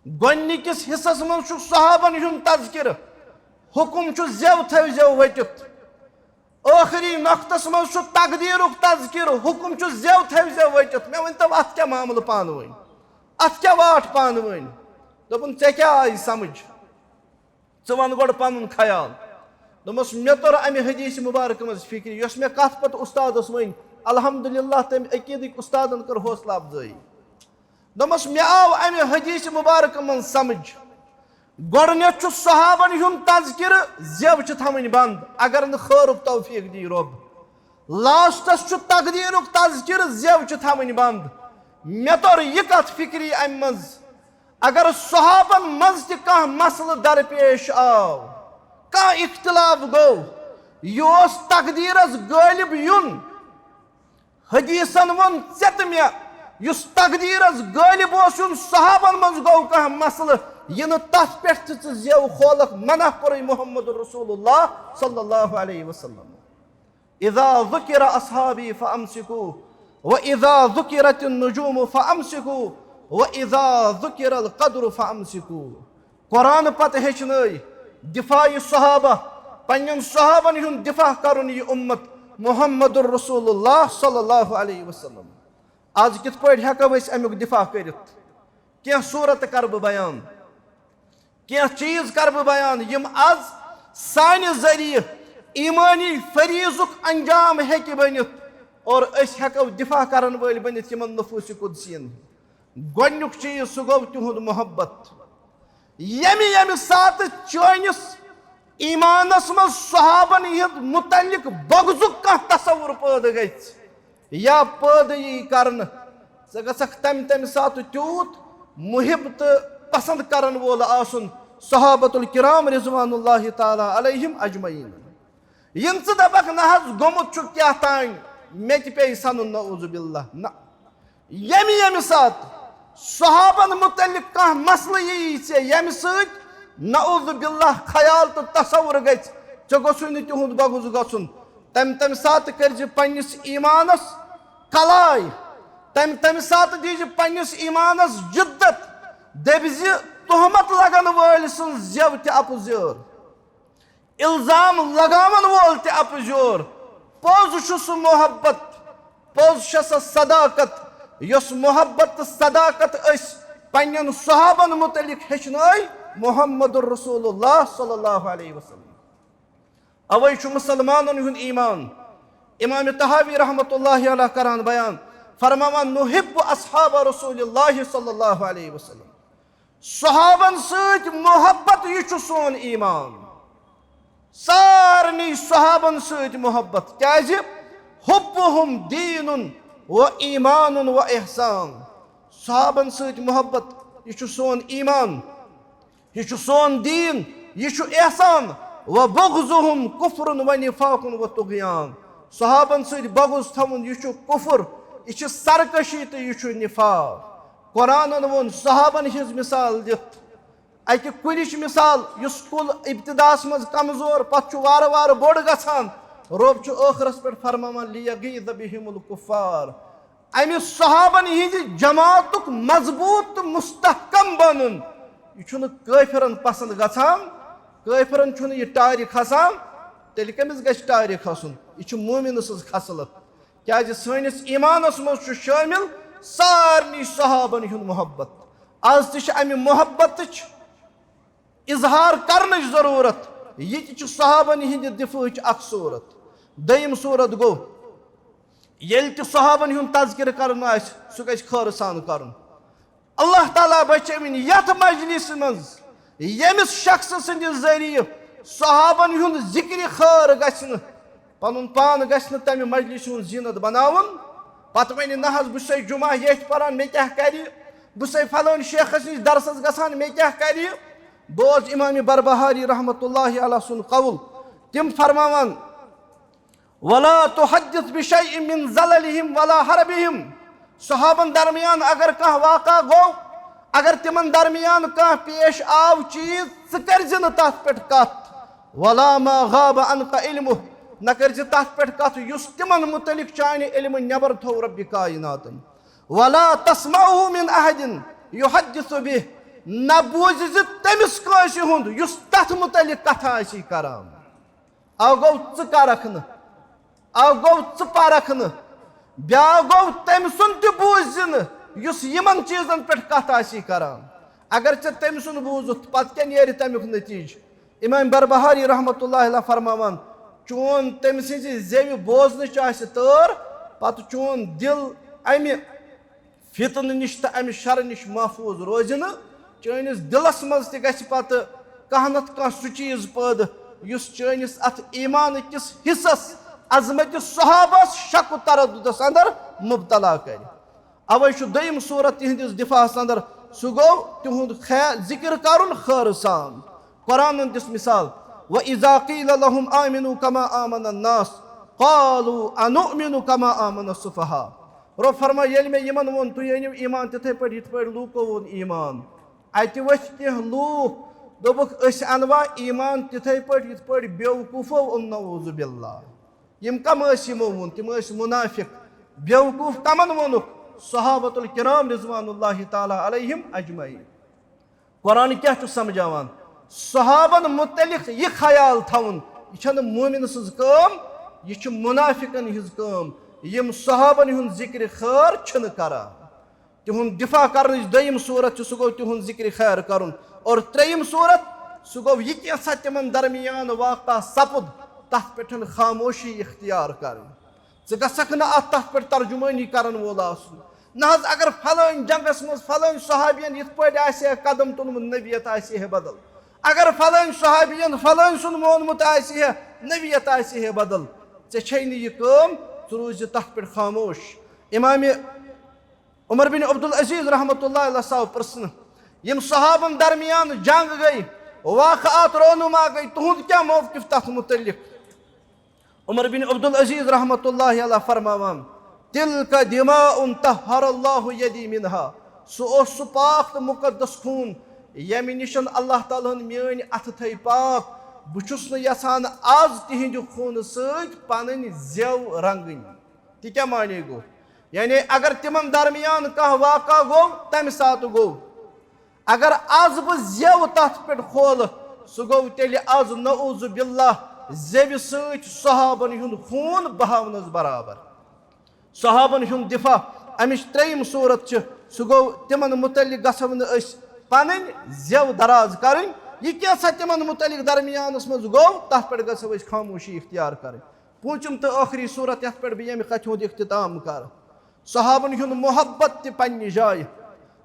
S1: گۄڈنِکِس حصس منٛز چھُ صحابن ہُنٛد تذکرٕ حُکُم چھُ زٮ۪و تھٲوزیو ؤٹِتھ ٲخری نۄقطس منٛز چھُ تقدیٖرُک تذکرٕ حُکُم چھُ زٮ۪و تھٲوزیو ؤٹِتھ مےٚ ؤنۍتو اتھ کیٛاہ معاملہٕ پانہٕ ؤنۍ اتھ کیٛاہ واٹھ پانہٕ ؤنۍ دوٚپُن ژےٚ کیٛاہ آیی سمجھ ژٕ ون گۄڈٕ پنُن خیال دوٚپمس مےٚ توٚر امہِ حدیث مُبارکہٕ منٛز فکرِ یۄس مےٚ کتھ پتہٕ استادس ؤنۍ الحمدُاللہ تمہِ عقیٖدٕکۍ استادن کٔر حوصلہٕ افضٲیی دوٚپمس مےٚ آو امہِ حدیث مُبارکہٕ منٛز سمجھ گۄڈٕنیتھ چھُ صحابن ہُنٛد تذکرٕ زٮ۪و چھِ تھاوٕنۍ بنٛد اگر نہٕ خٲرُک توفیٖق دی رۄب لاسٹس چھُ تقدیٖرُک تذکرٕ زٮ۪و چھِ تھاوٕنۍ بنٛد مےٚ توٚر یہِ کتھ فکرِ امہِ منٛز اگر صحابن منٛز تہِ کانٛہہ مسلہٕ درپیش آو کانٛہہ اختلاف گوٚو یہِ اوس تقدیٖرس غٲلب یُن حدیثن ووٚن ژےٚ تہٕ مےٚ یُس تقدیٖرس غٲلب اوس یُن صحابن منٛز گوٚو کانٛہہ مسلہٕ یہِ نہٕ تتھ پٮ۪ٹھ تہِ ژٕ زٮ۪و کھولکھ منع کوٚرُے محمد رسول اللہ صلی اللہ علیہ وسلم اذا ذکر اصحابی فامسکو واذا ذکرت النجوم فامسکو واذا ذکر القدر فامسکو قرآن پتہٕ ہیٚچھنٲے دفاعِ صحابہ پننٮ۪ن صحابن ہُنٛد دفاع کرُن یہِ اُمت محمد رسول اللہ صلی اللہ علیہ وسلم آز کِتھ پٲٹھۍ ہٮ۪کو أسۍ امیُک دفاع کٔرِتھ کینٛہہ صوٗرت کرٕ بہٕ بیان کینٛہہ چیٖز کرٕ بہٕ بیان یِم آز سانہِ ذٔریعہٕ ایٖمٲنی فریٖضُک انجام ہیٚکہِ بٔنِتھ اور أسۍ ہٮ۪کو دفاع کرن وٲلۍ بٔنِتھ یِمن نفوٗسِ قُدسِین گۄڈنیُک چیٖز سُہ گوٚو تِہُنٛد محبت ییٚمہِ ساتہٕ چٲنِس ایٖمانس منٛز صحابن ہِنٛد متعلق بغضُک کانٛہہ تصوُر پٲدٕ گژھِ یا پٲدٕ یی کرنہٕ ژٕ گژھکھ تمہِ ساتہٕ تیوٗت محب تہٕ پسنٛد کرن وول آسُن صحابۃ الکرام رضوان اللہ تعالیٰ علیہم اجمعیٖن یِم ژٕ دپکھ نہ حظ گوٚمُت چھُ کیٛاہ تانۍ मे पे सनुन नऊज़ु बिल्लाह ना यमी सात सहाबन मुतल्लिक कह मसल ये यम सत नऊज़ु बिल्लाह ख्याल तो तसव्वुर गछ चे गोसु न तिहुंद बगुज गछुन तम सात कर पन्निस ईमानस कलाय तम सात दीज पन्निस ईमानस जिद्दत दबिज तुहमत लगन वल सुन जेव ते अपजोर इल्जाम लगावन वोल ते अपजोर पोज छुस मोहब्बत पोज छस सदाकत यस मोहब्बत सदाकत अस पन्न सहाबन मुतलिक हेचनाय मुहम्मदुर रसूलुल्लाह सल्लल्लाहु अलैहि वसल्लम अवै छु मुसलमानन हुन ईमान इमाम तहावी रहमतुल्लाहि अलैह करान बयान फरमावन नुहिब्बु अस्हाब रसूलिल्लाह सल्लल्लाहु अलैहि वसल्लम सहाबन सत मोहब्बत ये छु सोन ईमान सारनी सहाबन सत मोहब्बत क्याज हुब्बुहुम दीनुन व ईमानुन व इहसान सहाबन सत मोहब्बत ये छु सोन ईमान ये छु सोन दीन ये छु इहसान व बग़्ज़ुहुम कुफ्रुन व निफाकुन व तुग़यान सहाबन सत बग़्ज़ थवन ये छु कुफ्र ये छु सरकशी तो ये छु निफाक कुरानन वोन सहाबन हिज मिसाल दित अकि कुलिश मिसाल युस कुल इब्तिदास मज कमजोर पत वार वार बोड़ गछान रब छु आखिरस पे फरमावन लियगीज़ बिहिमुल कुफ्फार अमि सहाबन हिज जमातुक मजबूत मुस्तहकम बनन यह छु काफिरन पसंद गछान काफिरन छु यह टारि खसान तेल कमिस गछ टारि खसन यह छु मोमिन सज खसलत क्या सनिस ईमानस मज छु शामिल सारनी सहाबन हुन मोहब्बत आज तह अमि मोहब्बत इजहार करने जरूरत ये सहाबन हिंद दिफाच अख सूरत दयम सूरत गो येल तह सहाबन हुन तज़किर करन सह गछ खैर सान कर अल्लाह ताला बचविन यथ मजलिस मज यमिस शख्स सद जरिए सहाबन हुन जिक्र खैर गछ पन पान गछ तमि मजलिस हुन जीनत बनावन पत वन ना बस जुमा ये पान मे क्या कर बस फलान शेखस नश दरसस गसान मे क्या कर बोज इमाम बरबहारी रहमतुल्लाहि अलैह सुन कौल तिम फरमावन वला तुहद्दिस बिशैइन मिन ज़ललिहिम वला हरबिहिम सहाबन दरमियान अगर कह वाक़ा गो अगर तिमन दरमियान कह पेश आव चीज स करजन तथ पे कत वला मा गाब अनका इल्मुह न कर तथ पे कत युस तिमन मुतलिक चाने इल्म नबर थो रब्बि कायनातन वला तस्माउ मिन अहदिन युहद्दिसु बिह न बूझ तमिस काशि हुंद युस तथ मुतलिक कथा आसी करान आव गो च करख न आव गो च परख न ब्या गो तम सुन त बूझ न युस यमन चीजन पे कथा आसी करान अगर च तम सुन बूझत पत के नेरि तमिक नतीज इमाम बरबहारी रहमतुल्लाहि अलैह फरमावन चोन तम सिंज जेव बोजन तर पत चोन दिल अमि फितन निश तो अमि शर निश महफूज रोजन चनिस दिलस मज पत कह नत कह सह चीज पैद युस चनिस अत ईमान किस हिस्सस अजमत सहाबस शक तरदुदस अंदर मुबतला कर अवै दयम सूरत तिहंदिस दिफास अंदर सह गो तिहुंद जिक्र करुन खैर सान कुरान दिस मिसाल व इज़ा क़ील लहुम आमिनु कमा आमन अन्नास क़ालू अनुमिनु कमा आमन अस्सुफ़हा रब फरमा येल में यमन वोन तुय अनिव ईमान तिथे पे यथ पे लूको वोन ईमान अत वथ कह लूक दोबुक अस अनवा ईमान तिथे पे यथ पे बेवकूफो ओन नऊज़ु बिल्लाह यम कम यमो वोन तिम मुनाफिक बेवकूफ कमन वोनुक सहाबतुल किराम रिज़वानुल्लाहि ताला अलैहिम अजमईन कुरान क्या समझावान सहाबन मुतलिक यह ख्याल थवन यह मोमिन सज कम यह मुनाफिकन हिज कम यम सहाबन हुन जिक्र खैर छन करान तिहुन दिफा कर दयम सूरत सह गो तिहुन जिक्र खैर करुन और त्रेयम सूरत सह गो यह कैसा तिमन दरमियान वाक़ा सपद तथ पे खामोशी इख्तियार कर गसक न तथ पे तर्जुमानी करन वोल आसन न अगर फलान जंगस मज फलान सहाबियन यथ पे कदम तुलमुत नबियत आसिहे बदल अगर फलान सहाबियन फलान सुन मोनमुत आसिहे नबियत आसिहे बदल ऐ यह कम रोज तथ पे खामोश इमाम उमर बिन अब्दुल अजीज रहमतुल्लाह अलैह साहब प्रश्न यम सहाबन दरमियान जंग गई वाक़आत रोनुमा गई तुहुंद क्या मौक़िफ़ तथ मुतल्लिक उमर बिन अब्दुल अजीज रहमतुल्लाहि अलैह फरमावान तिलका दिमाउन तहहरल्लाहु यदी मिनहा सु पाक तो मुकद्दस खून यमि निशन अल्लाह ताला मेन अथ थई पाक बुछुस न यसान आज तिहिंद खून सत पन जेव रंगन ति क्या माने गो यानी अगर तिमन दरमियान कह वाका गो तम सात गो अगर आज बह जेव तथ पे खोल सह गो तेल आज नऊज़ बिल्लाह जेव सत सहाबन हुंद खून बहावनस बराबर सहाबन हुंद दिफा अमिश त्रेयम सूरत सह गो तिमन मुतल्लिक गसव पन जेव दराज करें यह क्या तिमन मुतल्लिक दरमियानस मज गो तथ पे गो खामोशी इख्तियार करें पूंचम तो आखिरी सूरत यथ पे बह यमि कथ हुंद इख्तिताम कर सहाबन हुंद मोहब्बत त पन्नि जाय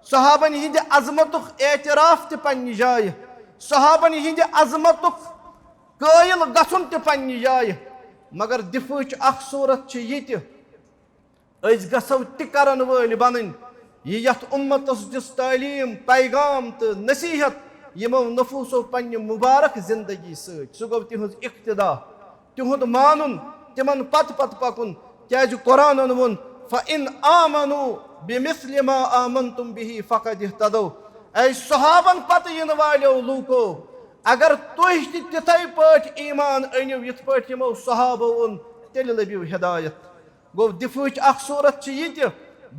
S1: सहाबन हिंद अजमतुक एतराफ त पन्नि जाय सहाबन हिंद अजमतुक कायल गछुन त पन्नि जाय मगर दिफुच अख सूरत यत अस गसो ति करन वल बनन यथ उम्मतस दिस तालीम पैगाम तो नसीहत यमो नफूसो पन्नि मुबारक जिंदगी सह गो तिहज इक्तदा तिहुद मानुन तिमन पत पत पकुन क्या कुरान वोन फ़इन आमनु बिमिस्लि मा आमन्तुम बिही फ़क़द इह्तदौ ऐ सहाबन पत इन वालो लूको अगर तुह तिथै पट ईमान अनिव यथ पट यमो सहाबो ओन तेल लबिव हिदायत गो दिफुच अख सूरत यत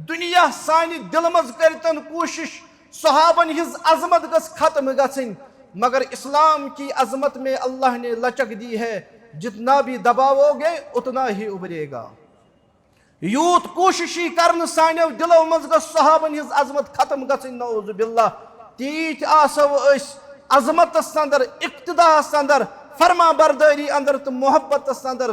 S1: दुनिया सानि दिल मज करतन कोशिश सहाबन हिज अजमत गस खत्म गसिन मगर इस्लाम की अजमत में अल्लाह ने लचक दी है जितना भी दबावोगे उतना ही उभरेगा यूत कोशिश कर सानो दिलो मज सहाबन हिज अजमत खत्म गसिन नऊज़ बिल्लाह तीत आसो अजमत अंदर इक्तदास अंदर फरमा बरदारी अंदर तो मोहब्बत अंदर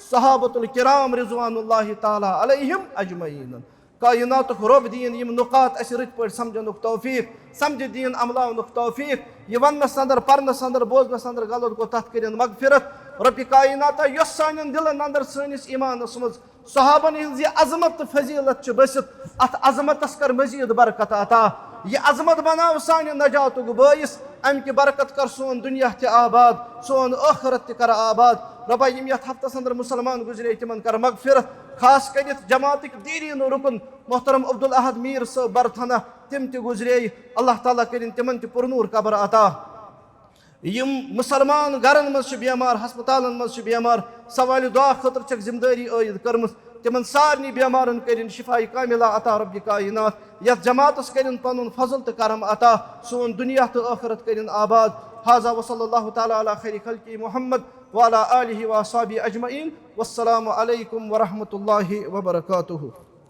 S1: सहाबतुल किराम रिज़वानुल्लाहि ताला अलैहिम अजमईन कायनात रब दीन यम नुकात अस रत पे समझनुक तौफीक समझ दीन अमलावनुक तौफीक यह वनस अंदर परनस अंदर बोजनस अंदर गलत गो तथ कर मगफिरत रब कायनात यस सान दिलन अंदर सनिस ईमानस मज सहाबन हिंज अजमत फजीलत बसित अत अजमतस कर मजीद बरकत अता यह अजमत बनाव सान नजात बायस अम कि बरकत कर सोन दुनिया त आबाद सोन आखरत कर आबाद रबा यम यथ हफ्तस अंदर मुसलमान गुजरे तिमन कर मगफिरत खास कर जमात दीरीन रुकन मोहतरम अब्दुल अहद मीर सब बरथना तिम त गुजरे अल्लाह ताला कर तिमन त पुरनूर कबर अता यम मुसलमान गरन मज बेमार हस्पतालन मज बेमार सवाल दुआ खतर जिम्मेदारी आयद कर्म तिमन सारनी बेमारन कर शिफाई कामिला अता रब्बि कायनात यथ जमातस कर पनुन फजल तो करम अता सोन दुनिया तो आखरत कर आबाद हाजा वसल्लल्लाहु ताला अला खैरि खल्कि मुहम्मद व अला आलिहि व अस्हाबिहि अजमईन वस्सलामु अलैकुम व रहमतुल्लाहि व बरकातुहू।